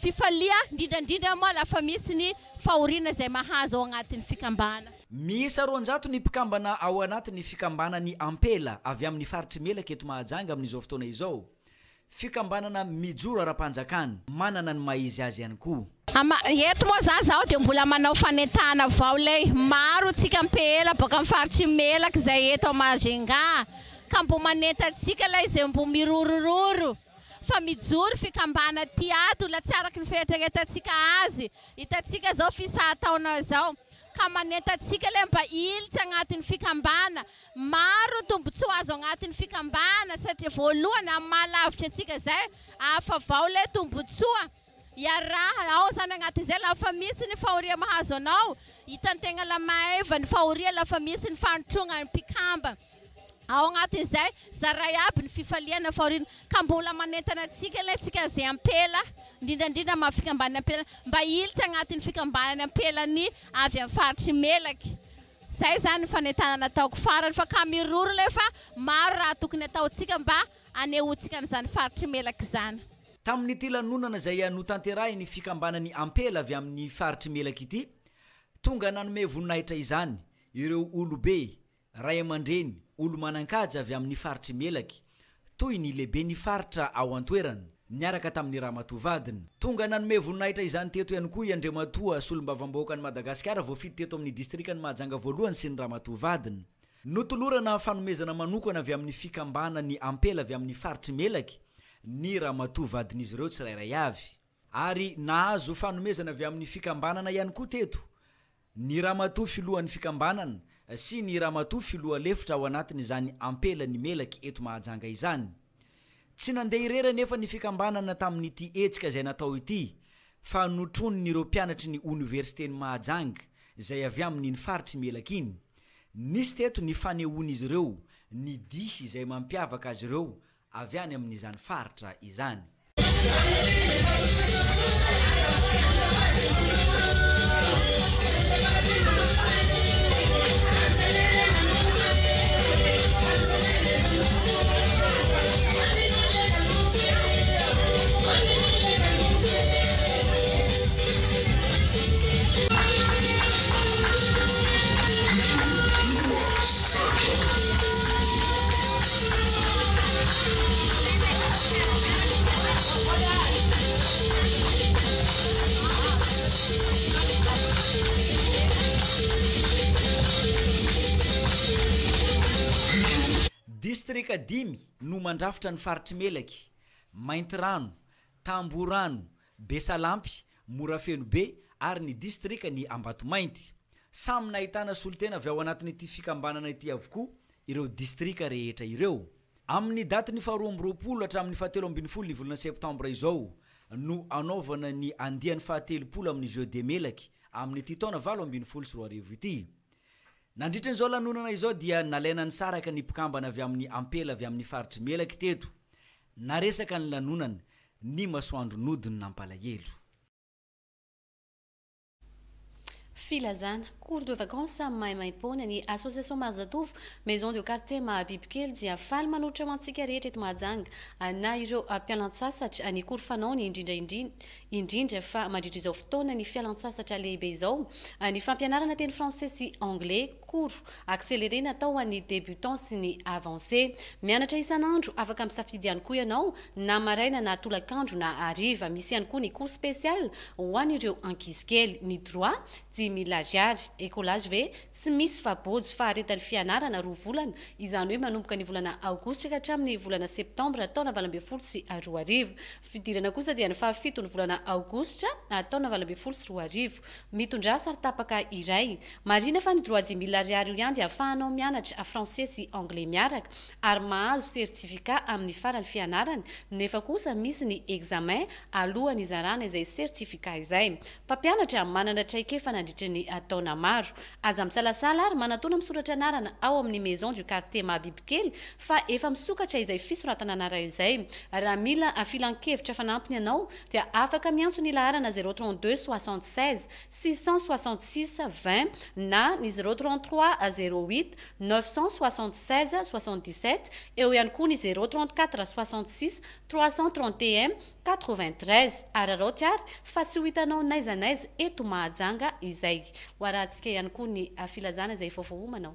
fifalia indrindrandrindra moa lafa misy ny fahoriana zay mahazo ao agnatin'ny fikambana. Miisa 200 ny mpikambana ao anatin'ny fikambana ny ampela avy amin'ny faritry melaka eto Mahajanga amin'izao fotoana izao. Fikambanana mijoro ara-panjakana manana ny maizy azy ihany koa. Eto moa zany zaho dia mbola manao fanentana avao lay maro tsika mpela boka amin'ny faritry melaka zay eto Mahajanga ka mbo manentantsika lay zay mbo mirorororo. Fa mijoro fikambana ty ato la tsy araky ny fieritreretantsika azy hitantsika zao fisahataona zao ka manentantsika le mba ilitsy agnatin'ny fikambana maro tombotsoa azo agnatin'ny fikambana satria voalohany amin'ny mahalavitra antsika zay afa vao le tombotsoa iaraha ao zany agnatin'izay lafa misy ny fahoria mahazo anao hitantegna lamaeva ny fahoria lafa misy ny fanotrona ny mpikamba ao agnatin'izay zaray aby ny fifaliana fahoriana ka mbola manentana antsika le tsika zay ampela indrindrandrindra amin'ny fikambana ampela mba ilitsy agnatin'ny fikambana ampelany avy amin'ny faritry melaky. Zay zany fanentana nataoko farany fa ka miroro le fa maro raha tokony ataontsika mba anehoantsika n'izany faritry melaky zany. Tamin'ity lanonana zay notanterahin'ny fikambanany ampela avy amin'ny faritry melaky ity tonga nanome voninahitra izany ireo olobe ray aman-dreny olo manan-kaja avy amin'ny faritry melaky toy ny lehibe ny faritra ao antoerana niaraka tamin'ny Ramatovadiny. Tonga nanome voninahitra izany teto ihany koa i Andriamatoa solombavam-bahoaka ny Madagasikara voafidy teto amin'ny distrikany Mahajanga voalohany sy ny Ramatovadiny. Notolorana fanomezana manokana avy amin'ny fikambana ny ampela avy amin'ny faritry melaky ny Ramatovadiny izy ireo tsirairay avy ary nahazo fanomezana avy amin'ny fikambanana ihany koa teto ny Ramatoa filohan'ny fikambanana sy ny Ramatoa filoha lefitra ao anatin'izany ampela ny melaky eto Mahajanga izany. Tsy nandeha irera nefa ny fikambanana tamin'ity etsika izay natao ity fa notroniny ireo mpianatry ny Universitény Mahajanga izay avy amin'ny faritry melaky iny. Nisy teto ny fanehoan'izy ireo ny disy izay mampiavaka azy ireo avy any amin'izany faritra izany. Distrika 10 no mandrafitra ny faritry melaky, Maintirano, Tamborano, Besalampy, Morafeno be ary ny distrika ny Ambatomainty. Samy nahitana solitena avy ao anatin'ity fikambanana ity avokoa ireo distrika rehetra ireo. Amin'ny daty ny 12 hatramin'ny 17 ny volana septambra izao no anaovana ny andiany 17 amin'ny Jeux de Melaky amin'ny ity taona 2024 ity. Nandritra izao lanonana izao dia nalaina ny saraka ny mpikambana avy amin'ny ampela avy amin'ny faritry melaky teto. Naresaka ny lanonana ny masoandro nodiny nampalahelo. Filazana, cours de vacances maimaimpona ny association Mazatovo maison de quartier Mahibibikely dia faly manotratra ho antsika rehetra eto Mahajanga na ireo mpialan-tsasatra ny kory fanaony indrindra fa mandritra izao fotoana ny fialan-tsasatra lehibe izao ny fampianarana teny français sy anglais cours accéléré natao any débutant sy ny avancé mianatra isan'andro afaka misafidy ihany koa ianao na maraina na tolakandro na hariva misy ihany koa ny cours spécial ho an'ireo ankizy kely ny droit 10 000 ariary écolage ve tsy misy fabojo fa aretan'ny fianarana 2 volana izany hoe manomboka ny volana aogositra ka hatramin'ny volana septembre taona 20 sy 2 arivo fidirana kosa dia ny fahafito ny volana aogositra taona 20 sy 2 arivo mitondra saritapaka iray marina fa ny droit 10 000 ariary io ihany dia ahafahanao mianatra français sy anglais miaraka ary mahazo certificat amin'ny farany fianarany nefa kosa misy ny examen alohan'ny zarana izay certificat izay mpampianatra manana traikefa nandritra ny taona maro aza misalasala ary manatona misoratra anarana ao amin'ny maison du quartier Mabibikely fa efa misokatra izay fisoratana anara izay raha mila afilan-kevitra fanampiny ianao dia afaka miantso ny laharana 032 76 666 20 na ny 033 08 976 77 eo ihany koa ny 034 66 331 93 ary rotiary fa tsy ho hitanao naiza naiza eto Mahajanga izay ho arahantsika ihany koa ny filazana izay vaovao omanao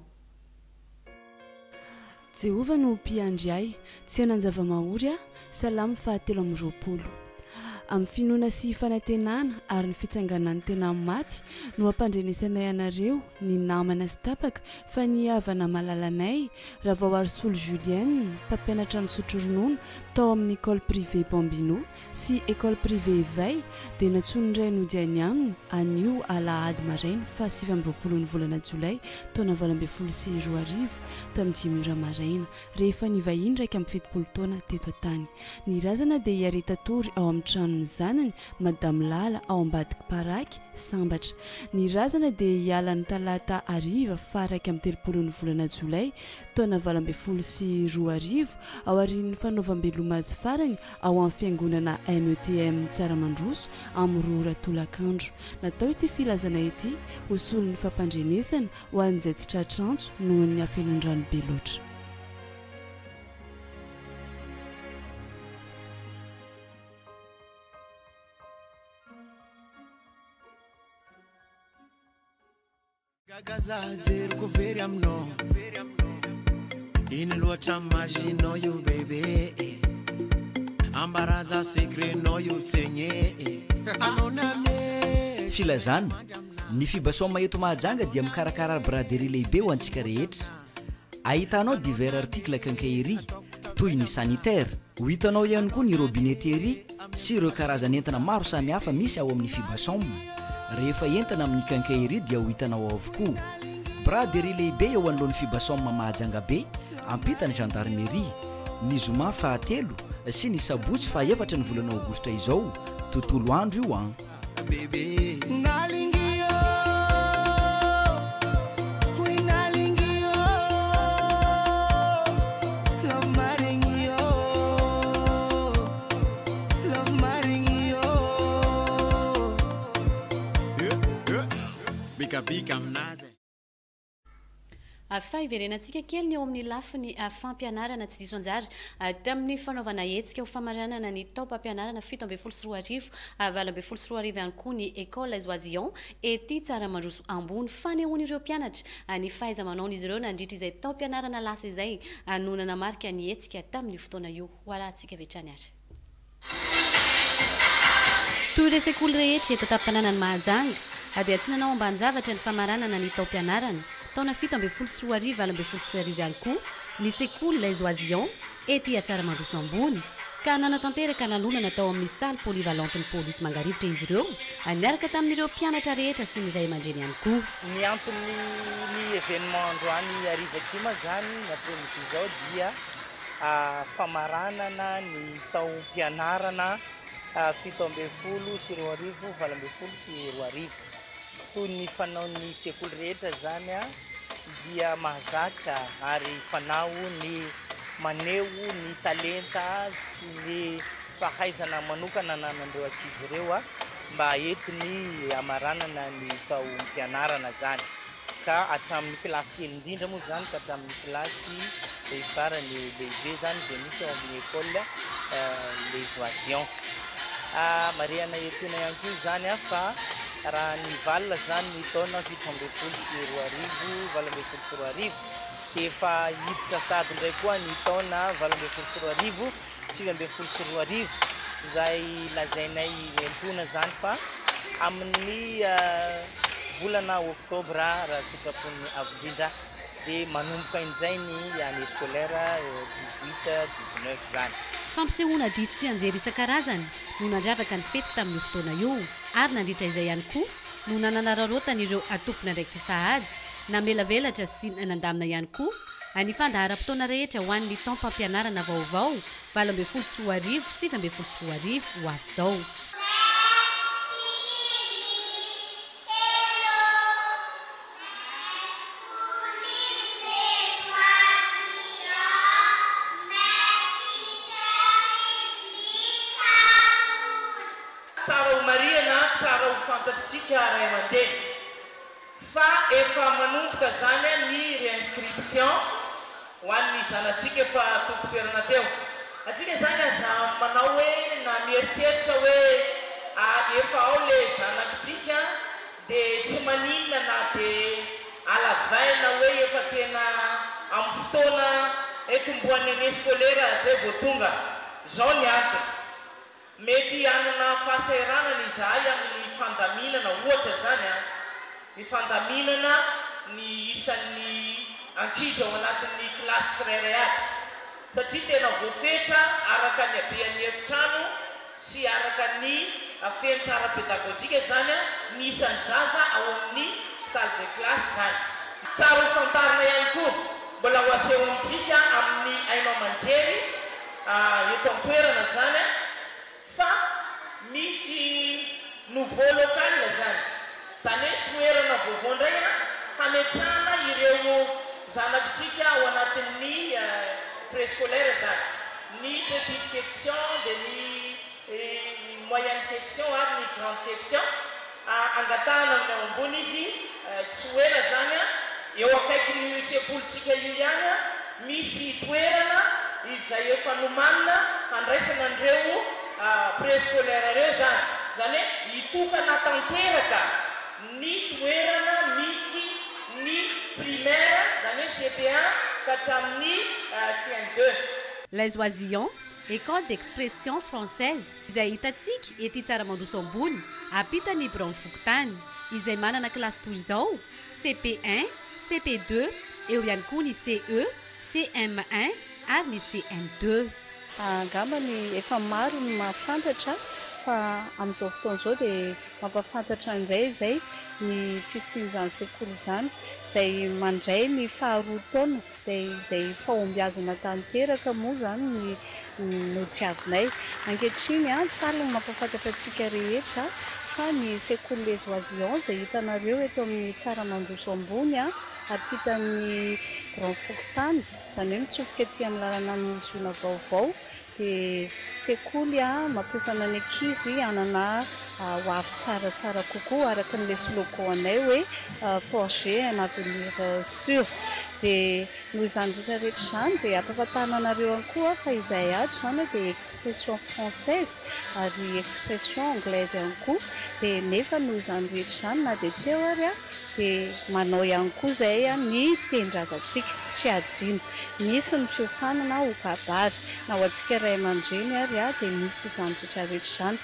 Jehova no mpiandry ay tsy hanan-java-mahory a salamo fahatelo amby 20 amin'ny finoana sy fanantenana ary ny fitsanganan'ny tena maty no ampandrenesanay anareo ny namana sy tapaka fa nihavana malalanay raha vao Arsoly Julienne mpampianatra ny Sotroronono tao amin'ny école privée Bambino sy école privée Veille dia natsony iray nodiany aminy anio alahady maraina fa 7 ny volana Jolay taona 20 sy 2 arivo tamin'ny 10 maraina rehefa nivahiny raika amin'ny 70 taona teto tany ny razana dia hiareta tory ao amin'ny trano ny zanany Madame Lala ao ambadiky paraky sambatra ny razana dia hiala ny talata ariva faraka amin'ny 30 ny volana Jolay taona 20 sy 2 arivo ao arin'ny fanaovam-beloma azy farany ao amin'ny fiangonana METM Tsaramandroso amin'ny Rora Tolakandro natao ity filazana ity ho solon'ny fampandrenesana ho an'izay tsy tratrantso noho ny hafelon-drano be loatra Gaza jeriko very aminao iny loatra maginao io bebe ambaraza secretnao io tsenye anao nane filazana ny fibasoma eto Mahajanga dia mikarakara braderie lehibe ho antsika rehetra ahitanao divers article quincaillerie toy ny sanitaire ho hitanao ihany koa ny robinetterie sy ireo karazan'entana maro samihafa misy ao amin'ny fibasoma rehefa entana amin'ny quincaillerie dia ho hitanao avokoa braderie lehibe eo anoloan'ny fibasoma Mahajanga be ampitany gendarmerie ny zoma fahatelo sy ny sabotsy fa 4 ny volana aogositra izao tontolo andro io an bebe nalingio hui nalingio love maringio bika amnazy fa iverenantsika kely ny eo amin'ny lafiny fampianarana tsy diso anjary tamin'ny fanaovana hetsika ho famaranana ny taopam-pianarana 7 sy 2 arivo 20 sy 2 arivo ihany koa ny école Zoisillon ety Tsaramandroso ambony fanehoan'ireo mpianatra ny fahaiza-manaon'izy ireo nandritra izay taopam-pianarana lasa izay no nanamarika ny hetsika tamin'ny fotoana io ho arahantsika vetrany ary toy ireo sekoly rehetra eto tampampianarana Mahajanga dia tsy nanao ambanin-javatra ny famaranana ny taopam-pianarana taona 7 sy 2 arivo 20 sy 2 arivo ihany koa ny sekoly les Zoisillon ety Tsaramandroso ambony ka nanatanteraka nanonana tao amin'ny salle polyvalente ny polisy mangarivotra izy ireo niaraka tamin'ireo mpianatra rehetra sy ny ray aman-dreny ihany koa ny antony ny événement androany ariva tima zany napremity izao dia famaranana ny taom-pianarana 7 sy 2 arivo 20 sy 2 arivo toy ny fanaon'ny sekoly rehetra zany dia mahazatra ary fanao ny maneho ny talenta sy ny fahaizana manokana nanandreo ankizy ireo mba entiny amaranana ny taom-pianarana zany ka hatramin'ny kilasy kely indrindra moa zany ka hatramin'ny kilasy farany lehibe zany zay misy ao amin'ny école les Zoisillon mariana etona ihany koa zany a fa raha ny valina zany ny taona 7 sy 4 valambefolo sy 4 dia efa hiditra sady indray koa ny taona 7 sy 4 7 sy 4 izay lazainay entona zany fa amin'ny volana oktobra raha sitrapon'ny avril dia manomboka indray ny année scolaire 18-19 zany. Fampisehoana diso tsy anjery isan-karazany no nandravaka ny fety tamin'io fotoana io ary nandritra izay ihany koa no nananararotana ireo atompona ndraikitra sahady namelavelatra sy nanandamina ihany koa any fandahara-potoana rehetra ho an'ny taom-pampianarana vaovao 12 sy 4 7 sy 4 ho avy izao. Fantatsika ray aman-dreny fa efa manomboka zany ny réinscription ho an'ny zanatsika efa tompo-toerana teo. Atsika zany aza manao hoe na mieritreritra hoe efa ao le zanakitsika dia tsy maninona na dia alavaina hoe efa tena amin'ny fotoana tomboan'ny année scolaire zay vao tonga. Zao ny antony mety anana fahasahiranana izahay amin'ny fandaminana ohatra zany ny fandaminana ny isan'ny ankizy ao anatin'ny klasy tsirairay aby satria tena voafetra araka ny abean'ny efitrano sy araka ny fenitra pédagogique zany ny isan'ny zaza ao amin'ny salle de classe zany. Tsara ho fantarina ihany koa mbola ho aseho amintsika amin'ny haino aman-jery eto an-toerana zany fa misy nouveau local zany hoe toerana vaovao indray hametrahana ireo zanakitsika ao anatin'ny préscolaire zany ny petite section de ny moyenne section ary ny grande section angatahana amin'ny ao ambony izy tsy hoela zany eo akaiky ny sekolontsika io ihany misy toerana izay efa nomanina handraisana andreo préscolaire reo zany zany hoe hitokana tanteraka ny toerana misy ny primaire zany hoe CP1 ka hatramin'ny CM2. Les Oisillons, école d'expression française izay hitatsika ety Tsaramandoso ambony ampitany Braon Fokotany izay manana klasy toy izao CP1, CP2 eo ihany koa ny CE, CM1 ary ny CM2. Angamba ny efa maro ny mahafantatra fa amin'izao fotoana izao dia mampafantatra indray izay ny fisian'izany sekoly izany izay mandray ny faharoa taona dia izay fahombiazana tanteraka moa zany no tiavinay. Ankehitriny farany mampafantatra antsika rehetra fa ny sekoly Les Oisillons izay hitanareo eto amin'ny Tsaramandoso ambony ampitany Braon Fokotany zany hoe mitsofoka aty amin'ny lalana amin'ny zona vaovao dia sekoly mampifana ny ankizy hanana ho avy tsaratsara kokoa araka ny slogan anay hoe forger un avenir sûr. Dia noho izany rehetrarehetra izany dia ampahafantarina anareo ihany koa fa izay ato izany dia expression française ary expression anglaise ihany koa dia nefa noho izany rehetra izany na dia teo ary dia manao ihany koa izay ny tendrazantsika tsy adino misy ny fiofanana ho kabary na ho antsika ray aman-dreny ary dia misy izany rehetrarehetra izany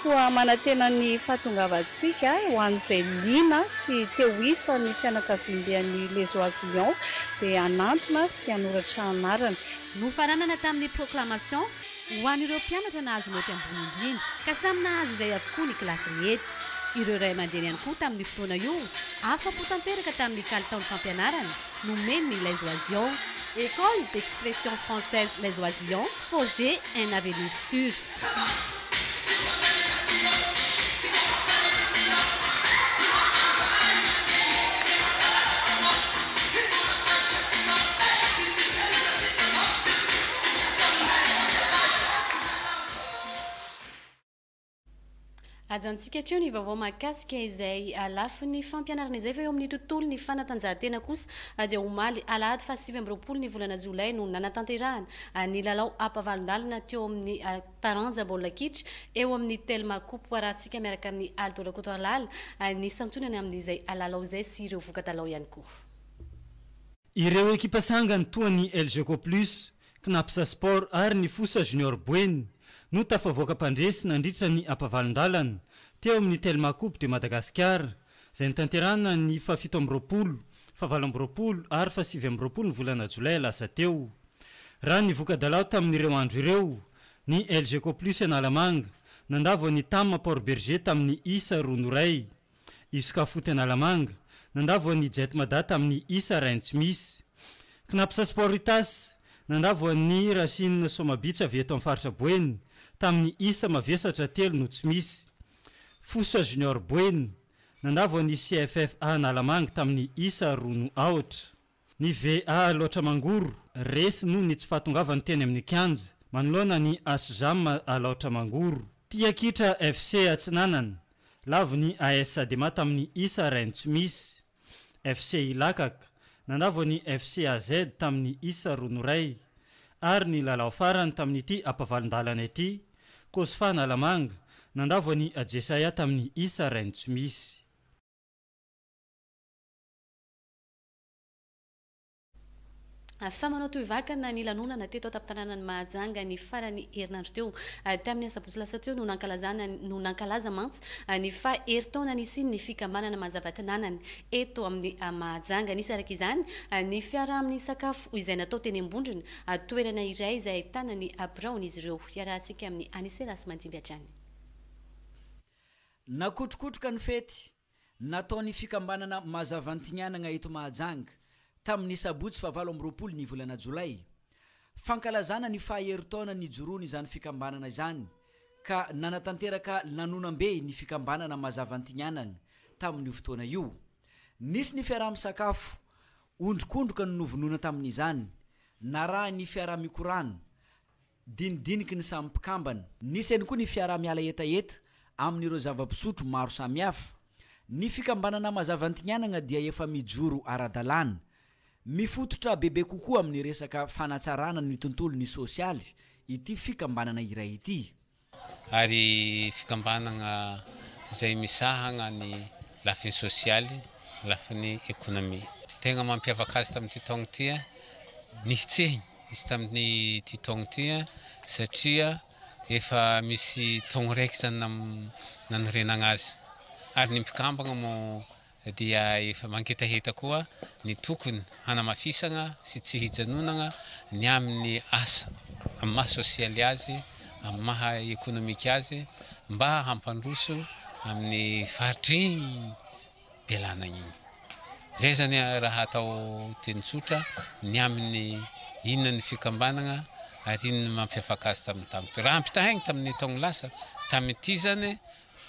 koa manantena ny fahatongavantsika ho an'izay liana sy teo isa ny fianakavian'ny Les Oisillons dia anantona sy anoratra anarana. Nofananana tamin'ny proclamation ho an'ireo mpianatra nahazo noty ambony indrindra ka samy nahazo izay avokoa ny kilasy rehetra. Ireo ray aman-dreny ihany koa tamin'ny fotoana io afa-po tanteraka tamin'ny kalitaon'ny fampianarana nomeny ny Les Oisillons, école d'expression française Les Oisillons, forger un avenir sûr. ajantsika hatreo ny vaovao mahakasika izay lafy ny fampianarana izay fa eo amin'ny tontolo ny fanatanjahantena kosa dia omaly alahady fa 7 ny volana jolay no nanatanterahana ny lalao ampavalondalina teo amin'ny taranja baolina kitra eo amin'ny Telma Coupe arahantsika miaraka amin'ny Alto Rakotoalala ny santionany amin'izay lalao izay sy ireo voka-dalao ihany koa. Ireo ekipa sangany toa ny LGK Plus, Knapsa Sport ary ny Fosa Junior Boeny no tafavoaka mpandresy nandritra ny ampavalondalana teo amin'ny Telma Coupe de Madagascar izay nitanterahana ny fa 17, fa 18 ary fa 19 ny volana jolay lasa teo. Raha ny voka-dalao tamin'ireo andro ireo, ny LGK Plus Analamanga nandavo ny Tama Port Berger tamin'ny isa 2-0, Iska Foot Analamanga nandavo ny Jet Mada tamin'ny isa 2-0. Knapsa Sport Itas nandavo ny Racine Somabitsa avy eto amin'ny faritra Boeny tamin'ny isa mavesatra 3-0. Fosa Junior Boeny nandavo ny CFF Analamanga tamin'ny isa 2-0. Ny VA Loatra Mangoro resy noho ny tsy fahatongavany teny amin'ny kianja manoloana ny ASJAM Loatra Mangoro. Tiakitra FC Atsinanana lavo ny AS Sadema tamin'ny isa 2-0. FC Ilakaka nandavo ny FC AZ tamin'ny isa 2-0 ary ny lalao farany tamin'ity ampavalondalana ity Kosfa Analamanga nandavo ny Ajesaya tamin'ny isa 2-0. Fa manao toy vakana ny lanonana teto tapitanànany Mahajanga ny farany herinandro teo tamin'ny sabotsy lasa teo no nankalaza mantsy ny fa eritaona nisy ny fikambanana mazava-tanànany eto amin'ny Mahajanga. Nisy araka izany ny fiara amin'ny sakafo izay natao teny ambondrina toerana iray izay ahitana ny Brown izy ireo. Iarahantsika amin'ny Aniselas Mandimby hatrany. Nakotrokotroka ny fety nataony fikambanana mazavantinyanana eto Mahajanga tamin'ny sabotsy fa 20 ny volana jolay. Fankalazana ny faheritaona ny jorony izany fikambanana izany ka nanatanteraka lanonam-be ny fikambanana mazavantinyanana tamin'ny fotoana io. Nisy ny fiaraha-misakafo ondrikondroka no novonona tamin'izany, naraha ny fiaraha-mikorana dinidiniky ny samy mpikambana. Nisy ihany koa ny fiaraha-miala etaeta amin'ireo zava-pisotro maro samihafa. Ny fikambanana mazavantinyanana dia efa mijoro ara-dalàna, mifototra bebe kokoa amin'ny resaka fanatsarana ny tontolo ny sosialy ity fikambanana iray ity. Ary fikambanana izay misahagna ny lafiny sosialy, lafiny ekonomia. Tegna mampiavaka azy tamin'ity taogno ty nihitsehiny izy tamin'ny ty taogno ty satria efa misy taogno raiky zany nanorenagna azy. Ary ny mpikambagna mo dia efa manketaheta koa ny tokony hanamafisagna sy tsy hijanonagna ny amin'ny asa amin'ny maha sosialy azy, amin'ny maha ekonomika azy mba hampandroso amin'ny faritry belana igny. Zay zany raha atao teny tsotra ny amin'ny inona ny fikambanana ary inona mampiavaka azy tamin'ny taogno. Raha ampitahigny tamin'ny taogno lasa tamin'ity zany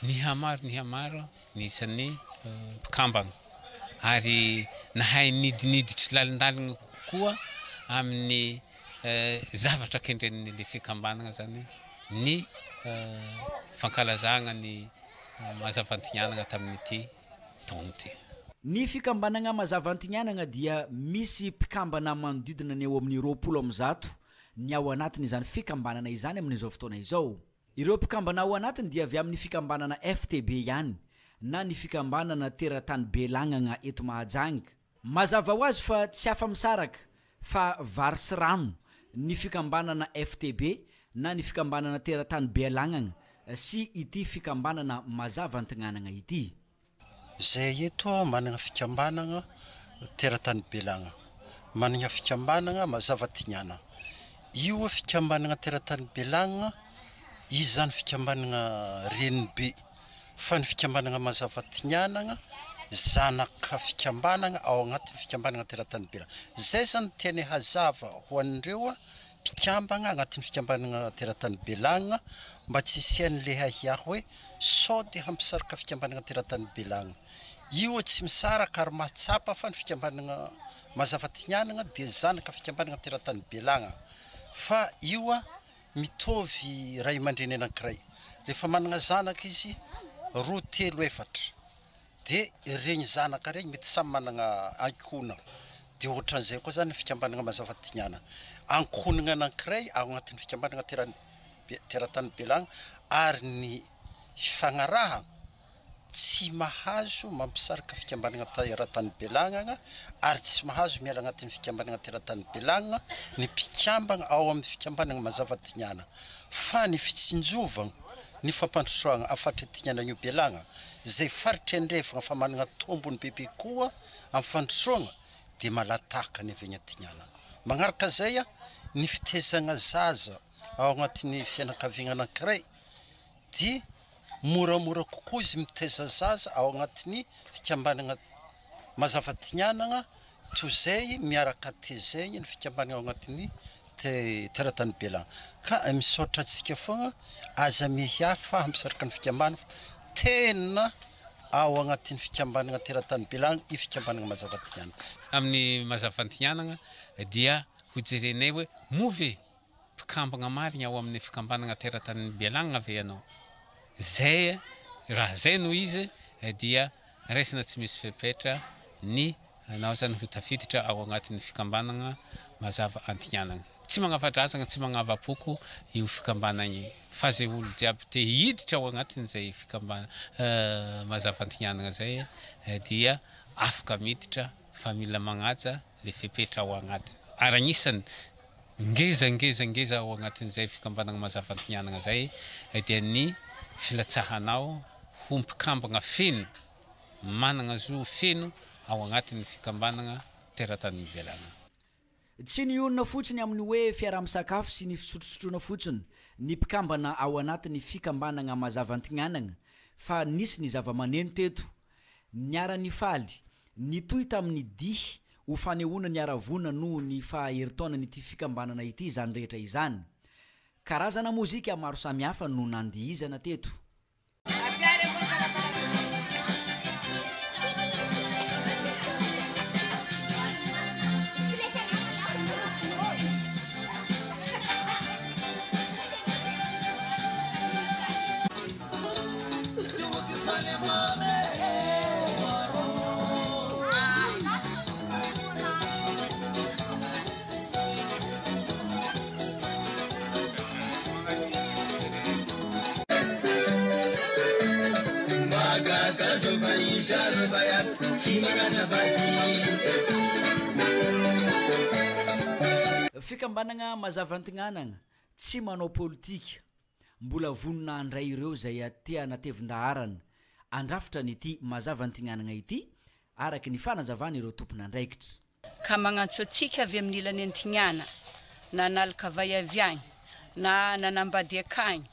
ny hamaro ny isan'ny mpikambagna ary nahay nidiniditra lalindalina kokoa amin'ny zavatra kendren'le fikambanana zany ny fankalazagna ny mazavantinyanana tamin'ity taogno ty. Ny fikambanana mazavantinyanana dia misy mpikambana manodidina ny eo amin'ny 20 ny ao anatiny izany fikambanana izany amin'izao fotoana izao. Ireo mpikambana ao anatiny dia avy amin'ny fikambanana FTB ihany na ny fikambanana teratany Belagnana eto Mahajanga. Mazava ho azy fa tsy afa-misaraka fa vary sy rano ny fikambanana FTB na ny fikambanana teratany Belagnana sy ity fikambanana mazavantinyanana ity. Zay eto manana fikambanana teratany Belagnana, manana fikambanana mazavantinyanana. Io fikambanana teratany Belagnana izany fikambanana renbe fa ny fikambanana mazavantinyanana zanaka fikambanana ao agnatin'ny fikambanana teratany Belagnana. Zay zany teny hazava ho an'ireo mpikambana agnatin'ny fikambanana teratany Belagnana mba tsy isian'le hahiahy hoe sao dia hampisaraka fikambanana teratany Belagnana. Io tsy misaraka ary mahatsapa fa ny fikambanana mazavantinyanana dia zanaka fikambanana teratany Belagnana. Fa io mitovy ray aman-dreny anankiray. Rehefa manana zanaka izy roa telo efatra dia regny zanaka regny mety samy managna ankohona dia ohatran'izay koa zany fikambanana mazava tignana ankohonana anankiray ao agnatin'ny fikambanana teratany Belagna ary ny fagnaraha tsy mahazo mampisarika fikambanana teratany Belagna ary tsy mahazo miala agnatin'ny fikambanana teratany Belagna ny mpikambana ao amin'ny fikambanana mazava tignana fa ny fitsinjovana ny fampandrosoagna afatra tignana io Belagna zay faritra andrefagna fa managna tombony bebe koa amin'ny fandrosoagna dia malataka ny avy tignana magnaraka zay ny fitezagna zaza ao agnatin'ny fianakaviagna anankiray dia moramora kokoa izy miteza zaza ao agnatin'ny fikambanana mazava tignana toy zay miaraka tezegny ny fikambanana ao agnatin'ny teratany Belagna ka misaotra antsika foagna aza mihafa hamisaraka ny fikambanana tena ao agnatin'ny fikambanana teratany Belagna io fikambanana mazava tignana amin'ny mazava tignana dia hojerenay hoe move mpikambana marigna ao amin'ny fikambanana teratany Belagna ve ianao zay raha zay no izy dia raisina tsy misy fepetra ny anao zany ho tafiditra ao agnatin'ny fikambanana mazava antignanana tsy magnavadrazana tsy magnavapoko io fikambanana fa zay olo jiaby te hiditra ao agnatin'izay fikambana mazava antignanana zay dia afaka miditra fa mila magnaja le fepetra ao agnaty ary agnisany ngeza ao agnatin'izay fikambanana mazava antignanana zay dia ny filatsahanao ho mpikambana feno managna zo feno ao agnatin'ny fikambanana teratany Belagna tsy ny onona fotsiny amin'ny hoe fiaraha-misakafo sy ny fisotrosotrona fotsiny ny mpikambana ao anatin'ny fikambanana mazava antignanana fa nisy ny zava-maneno teto niara-ny faly nitoy tamin'ny dihy ho fanehoana ny aravona noho ny faheritaona nyity fikambanana ity zany rehetra izany karazana mozika maro samihafa no nandihizana teto fikambanana mazava antignanana tsy manao politika mbola vonona andray ireo zay atea natevin-daharana andrafitra nyity mazava antignanana ity araky ny fanazavana ireo tompon'andraikitra ka magnantso atsika avy amin'ny ilany antignana na nalaka vai avy agny na nanambady akagny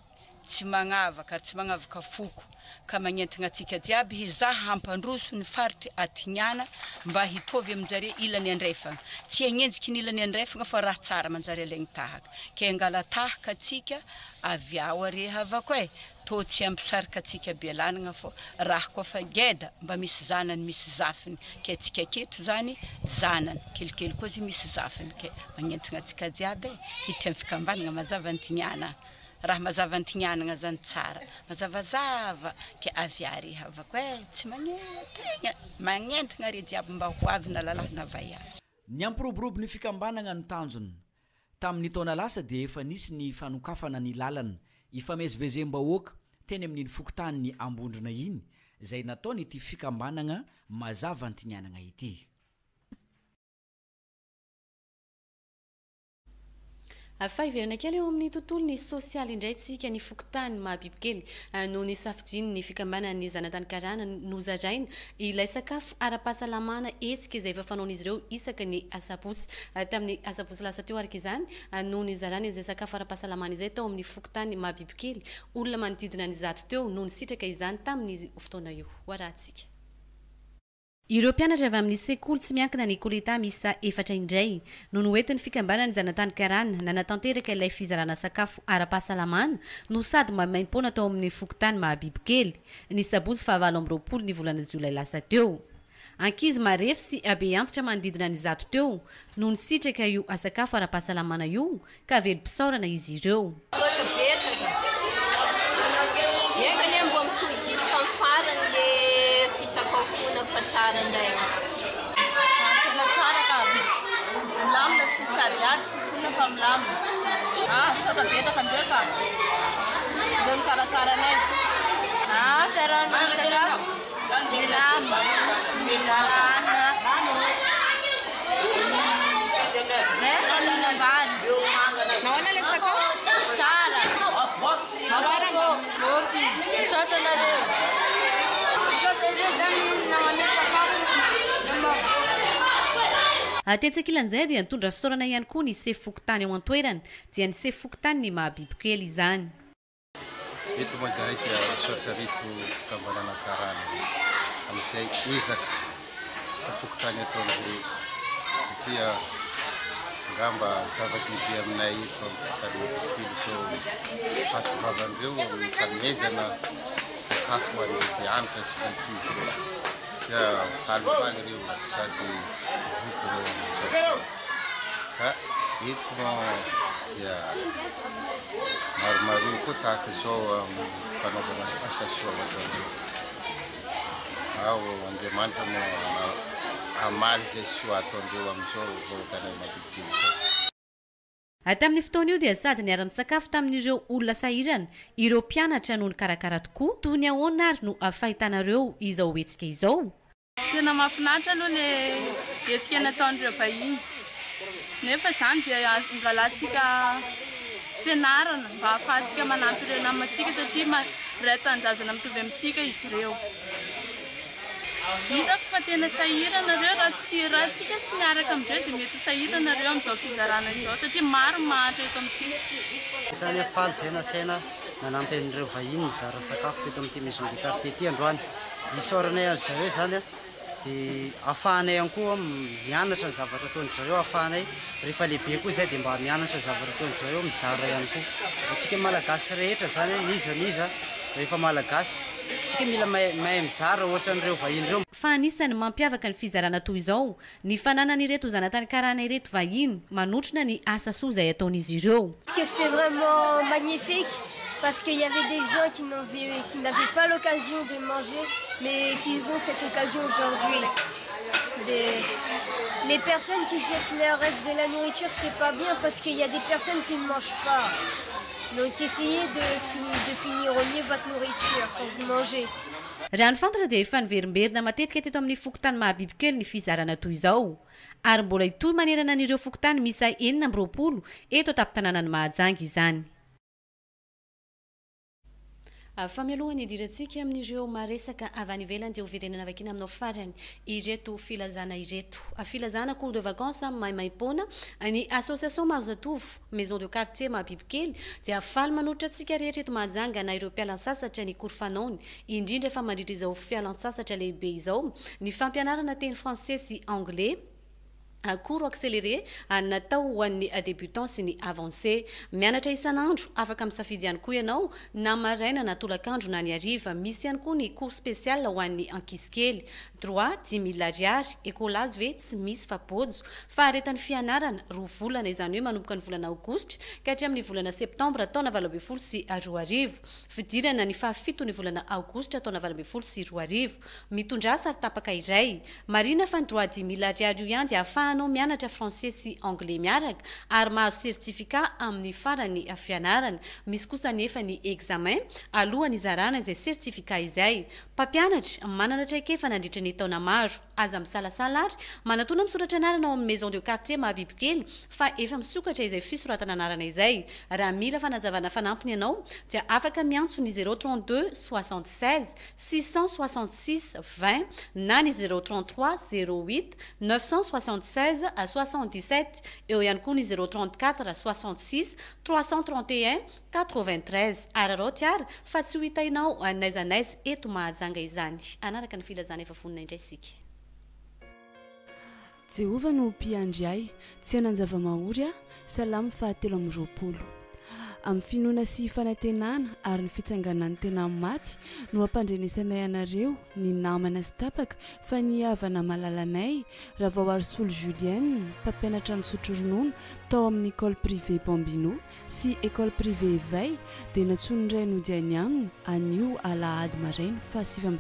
tsy magnavaka ary tsy magnavaka foko ka magnentigna atsika jiaby hizaha hampandroso ny faritry atignana mba hitovy aminjare ilany andrefagna tsy hagnenjiky ny ilany andrefagna fa raha tsara manjary alaigny tahaka ke angala tahaka atsika avy ao areha avako e to tsy ampisarika atsika belanagna fô raha koa fa geda mba misy zanany misy zafiny ke atsika keto zany zanany kelikely koa zy misy zafiny ke magnentigna atsika jiaby hiditra amin'ny fikambanana mazava antignana raha mazava antignanana zany tsara mazavazava ke avy areha avako e tsy magnetegna magnentigna re jiaby mba ho avy na lalahy na vaiavy ny ampiroborobo ny fikambanana ny tanjony tamin'ny taona lasa dia efa nisy ny fanokafana ny lalana ifamezivezem-bahoaka teny amin'iny fokotany ny ambondrona iny zay nataony ity fikambanana mazava antignanana ity fa iverana kely eo amin'ny tontolo ny sosialy indray tsika ny fokotany mahabibikely no ny safidiny ny fikambanana ny zanatany karana nozaraina ilay sakafo ara-pahasalamana etsika izay efa fanaon'izy ireo isaka ny asabotsy tamin'ny asabotsy lasa teo araka izany no ny zarana izay sakafo ara-pahasalamana izay tao amin'ny fokotany mahabibikely olona manodidina ny zato teo no ny sitraka izany tamin'ny fotoana io hoarahantsika ireo mpianatra avy amin'ny sekoly tsy miankina ny koleta misa efatra indray no noentin'ny fikambanana ny zanatany karana nanatanteraka ilay fizarana sakafo ara-pahasalamana no sady mamaim-pona tao amin'ny fokotany mahabibikely ny sabotsy fahavalo amby roapolo ny volana jolay lasa teo ankizy marefo sy abe antitra manodidina ny zato teo no nisitraka io asakafo ara-pahasalamana io ka velom-pisaorana izy ireo betsaka betsaka ndraika ndio nikarakaranay fiarahana sakafo milama mizarana zay ambany naona le sakafo tsara mafaranga joky misaotanareo misaotanareo zany nagnano sakafo Tetsakilan'izay dia nitondra fisaorana ihany koa ny sefokotany ao an-toerana dia ny sefokotany ny mahabibikely izany. Eto moa zahay dia misaotra reto fikambanana karana amin'izay ezaka sefokotany ataon'ireo satria ngamba zava-dehibe aminay eto amin'ny bibikely zao fahatongavan'ireo amin'ny fanomezana sakafo ho an'ny be anitra sy ankizy ireo dia falifaly ireo sady voky ireo ka eto dia maromaro koa tahaka izao fanaovana asa soa ohatran'izao ao Andriamanitra no amaly izay soa ataondreo amin'izao vahoakanay mabibikely izao. Tamin'ny fotoana io dia sady niarany sakafo tamin'ireo olona sahirana ireo mpianatra no nikarakara tokoa toy ny ahoana ary no afahitanareo izao hetsika izao. Tena mahafinaritra aloha le hetsika nataon'ireo vahiny nefa izany dia angalatsika fianarana mba ahafahantsika manampy ireo namantsika satria ray tanjazana mitovy amintsika izy ireo. Hitako fa tena sahirana ireo raha tsika tsy miaraka amin'ireo dia mety sahirana ireo amin'izao fizarana izao satria maro mahatra eto amintsika. Isany faly zay nasena nanampy an'ireo vahiny nizara sakafo teto amin'ity maison de carte ity androany. Isaoranay an'izareo zany dia ahafahanay ihany koa mianatra ny zavatra ataon'izareo ahafahanay rehefa lehibe koa izay dia mba mianatra ny zavatra ataon'izareo mizara ihany koa. Atsika malagasy rehetra zany niza rehefa malagasy tsika mila mahay mizara ohatran'ireo vahiny ireo. Fa anisany mampiavaka ny fizarana toy izao ny fananany ireto zanatany karana ireto vahiny manotrona ny asa soa izay ataon'izy ireo. C'est vraiment magnifique parce qu'il y avait des gens qui n'avaient pas l'occasion de manger mais qui ont cette occasion aujourd'hui. Les personnes qui jettent le reste de la nourriture, c'est pas bien parce qu'il y a des personnes qui ne mangent pas. Donc essayez de finir au mieux votre nourriture quand vous mangez. Raha ny fantatra dia efa niverimberina matetika teto amin'ny fokotany mahabibikely ny fizarana toy izao ary mbola itoy manerana an'ireo fokotany misa 420 eto tampon-tanànany Mahajanga izany. Fa mialohany idirantsika amin'ireo maresaka avy any ivelany dia ho verenana vakina aminao farany ireto filazana ireto. Filazana cours de vacances maimaimpoana ny association maro zatovo maison de quartier mahabibikely dia faly manotritra antsika rehetra eto Mahajanga na ireo mpialan-tsasatra ny korfanaony indrindra fa mandritra izao fialan-tsasatra lehibe izao ny fampianarana teny français sy anglais. Cours accéléré natao ho an'ny débutants sy ny avancé mianatra isan'andro afaka misafidy ihany koa ianao na maraina na tolakandro na ny hariva misy ihany koa ny cours spécial ho an'ny ankizikely droit 10 000 ariary écolase ve tsy misy fapojo fa aretan'ny fianarana 2 volana izany hoe manomboka ny volana aogositra ka hatramin'ny volana septambra taona 2020 sy 2020 fidirana ny fahafito ny volana aogositra taona 2020 sy 2020 mitondra asa ary tapaka iray marina fa ny droit 10 000 ariary io ihany dia ahafahanao mianatra français sy anglais miaraka ary mahazo certificat amin'ny farany fianarana misy kosa nefa ny examen alohan'ny izarana izay certificat izay mpampianatra manana traikefa nandritra ny taona maro aza misalasala ary manatona misoratra anarana ao amin'ny maison de quartier mahabibikely fa efa misokatra izay fisoratana anarana izay raha mila fanazavana fanampiny ianao dia afaka miantso ny 032 76 666 20 na ny 033 08 976 à 77 eo ihany koa ny 034 66 331 93 ararao tiara fa tsy ho hitainao naizanaiza eto Mahajanga izany anaraka ny filazana efa fonina indray sika. Jehova no mpiandry ay tsy hanan-java-mahory a salamo fahatelo amin'ny 20. amin'ny finoana sy fanantenana ary ny fitsanganan'ny tena maty no ampandrenisanay anareo ny namana sy tapaka fa nihavana malalanay raha vao Arsolo Julienne mpampianatra ny sotroronono tao amin'ny école privée Bambino sy école privée Veille dia natsonondray nodiany aminy anio alahady maraina fa 7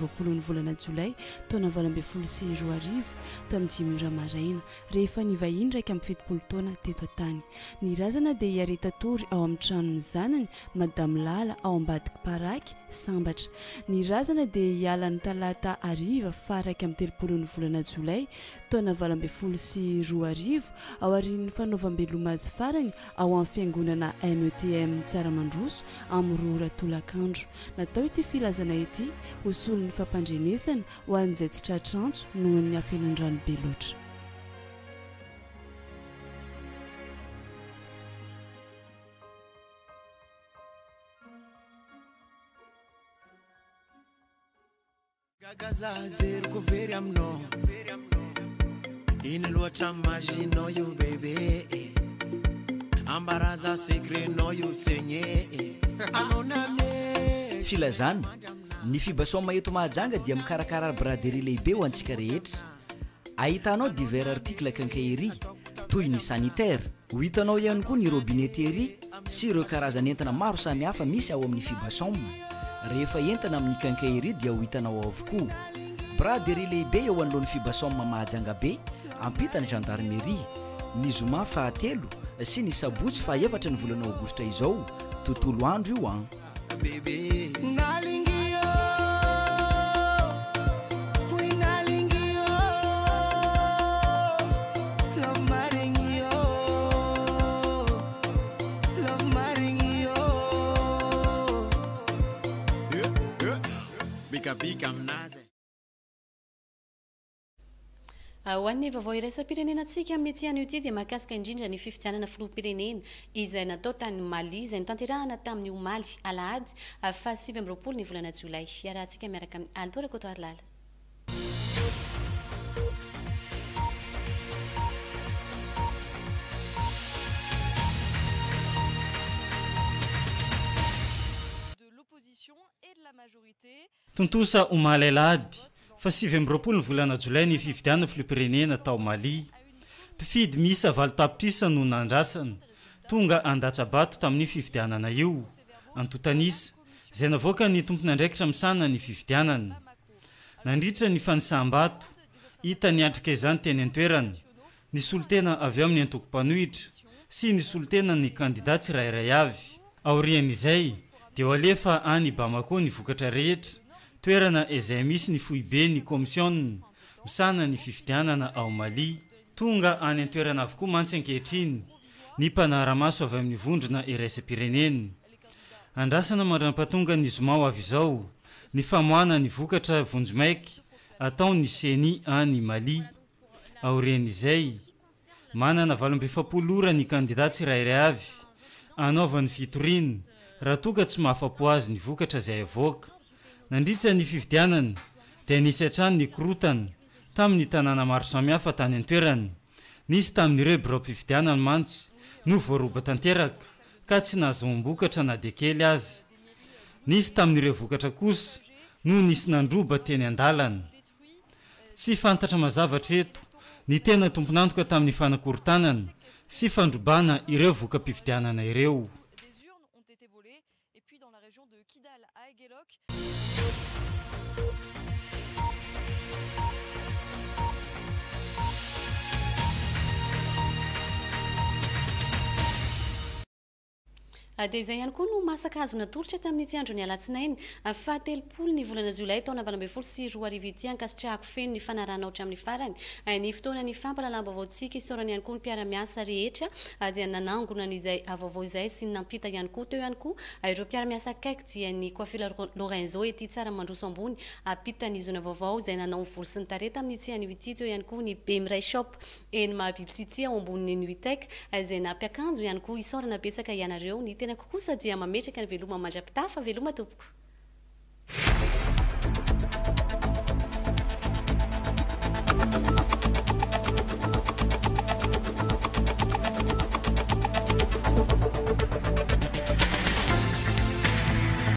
volana Jolay taona 2024 tamin'ny 10 maraina rehefa nivahiny raika amin'ny 7 taona teto tany. Ny razana dia hiareta tory ao amin'ny tranony zanany Madame Lala ao ambadiky Paraky sambatra. Ny razana dia hiala ny talata ariva faraka amin'ny 30 volana Jolay taona 2024 ao arin'ny fanaovam-beloma azy farany ao amin'ny fiangonana METM Tsaramandroso amin'ny Rora Tolakandro. Natao ity filazana ity ho solon'ny fampandrenesana ho an'izay tsy tratrantso noho ny hafenondrano be loatra. Gaza jeriko very aminao iny loatra maginao io bebe ambaraza secretnao io tsenye anonane filazana ny fibasoma eto mahajanga dia mikarakara braderie lehibe ho antsika rehetra. Ahitanao divers article quincaillerie toy ny sanitaire, ho hitanao ihany koa ny robinetterie sy ireo karazan'entana maro samihafa misy ao amin'ny fibasoma. Rehefa entana amin'ny quincaillerie dia ho hitanao ao avokoa braderie lehibe eo anoloan'ny fibasoma mahajanga be ampitany gendarmerie. Ny zoma fahatelo sy ny sabotsy fa 4 ny volana aogositra izao tontolo andro io an. bebe ho an'ny vaovao iraisam-pirenenantsika mety ihany io ity dia mahakasika indrindra ny fifidianana filoham-pirenena izay natao tany Mali izay notanterahana tamin'ny Omaly alahady fa 7 ny volana Jolay. Iarahantsika miaraka amin'ny Aldora Kotoarlala. Tontosa Omaly alahady fa 7 ny volana Jolay ny fifidianana filoham-pirenena tao Mali. Mpifidy miisa 7 tapitrisa no nandrasana tonga Andatsabato tamin'ny fifidianana io. Antotanisa izay navoaka ny tompony andraikitra misana ny fifidianana. Nandritra ny fanisam-bato hita ny atrika izany teny an-toerana ny solotena avy amin'ny antoko-panohitra sy ny solotena ny kandidat tsirairay avy. Aorian'izay dia ho alefa any Bamako ny vokatra rehetra toerana izay misy ny foibe ny komision misana ny fifidianana ao Mali. Tonga any an-toerana avokoa mantsy ankehitriny ny mpanaramaso avy amin'ny vondrona iraisam-pirenena. Andrasana mandram-patonga ny zoma ho avy izao ny famoana ny vokatra vonjomaiky ataony seni any Mali. Aorian'izay manana 27 ora ny kandidat tsirairay avy anaovany fitorina raha toka tsy mahafapo azy ny vokatra izay avoaka. Nandritra ny fifidianana dia nisy hatrany ny korotana tamin'ny tanàna maro samihafa tany an-toerana. Nisy tamin'ireo birao mpifidianana mantsy no voaroba tanteraka ka tsy nahazoam-bokatra na dia kely aza. Nisy tamin'ireo vokatra kosa no nisy nandroba teny an-dalana. Tsy fantatra mazavatra eto ny tena tomponantoka tamin'ny fanakorotanana sy fandrobana ireo voka-pifidianana ireo. Dia izay ihany koa no masaka azo natolotra tamin'ity androny alatsinainy fa 30 ny volana Jolay taona 2024 ity ankasitrahako feno ny fanarahana hatramin'ny farany ny fotoana ny fampalalam-baovaontsika isorany ihany koa ny mpiara-miasa rehetra dia nanangona n'izay vaovao izay sy nampita ihany koa teo ihany koa ireo mpiara-miasa akaiky dia ny Coiffure Lorenzo ety tsara mandroso ambony apitan'izy zona vaovao izay nanao volo sy ny tareta amin'ity anio ity teo ihany koa ny Bemray Shop eny Mabibsity ao ambony ny Nuitec izay nampiakanjo ihany koa isorana betsaka ianareo ny tena kokosa dia mametraka ny veloma mandrapitafa veloma tompoko.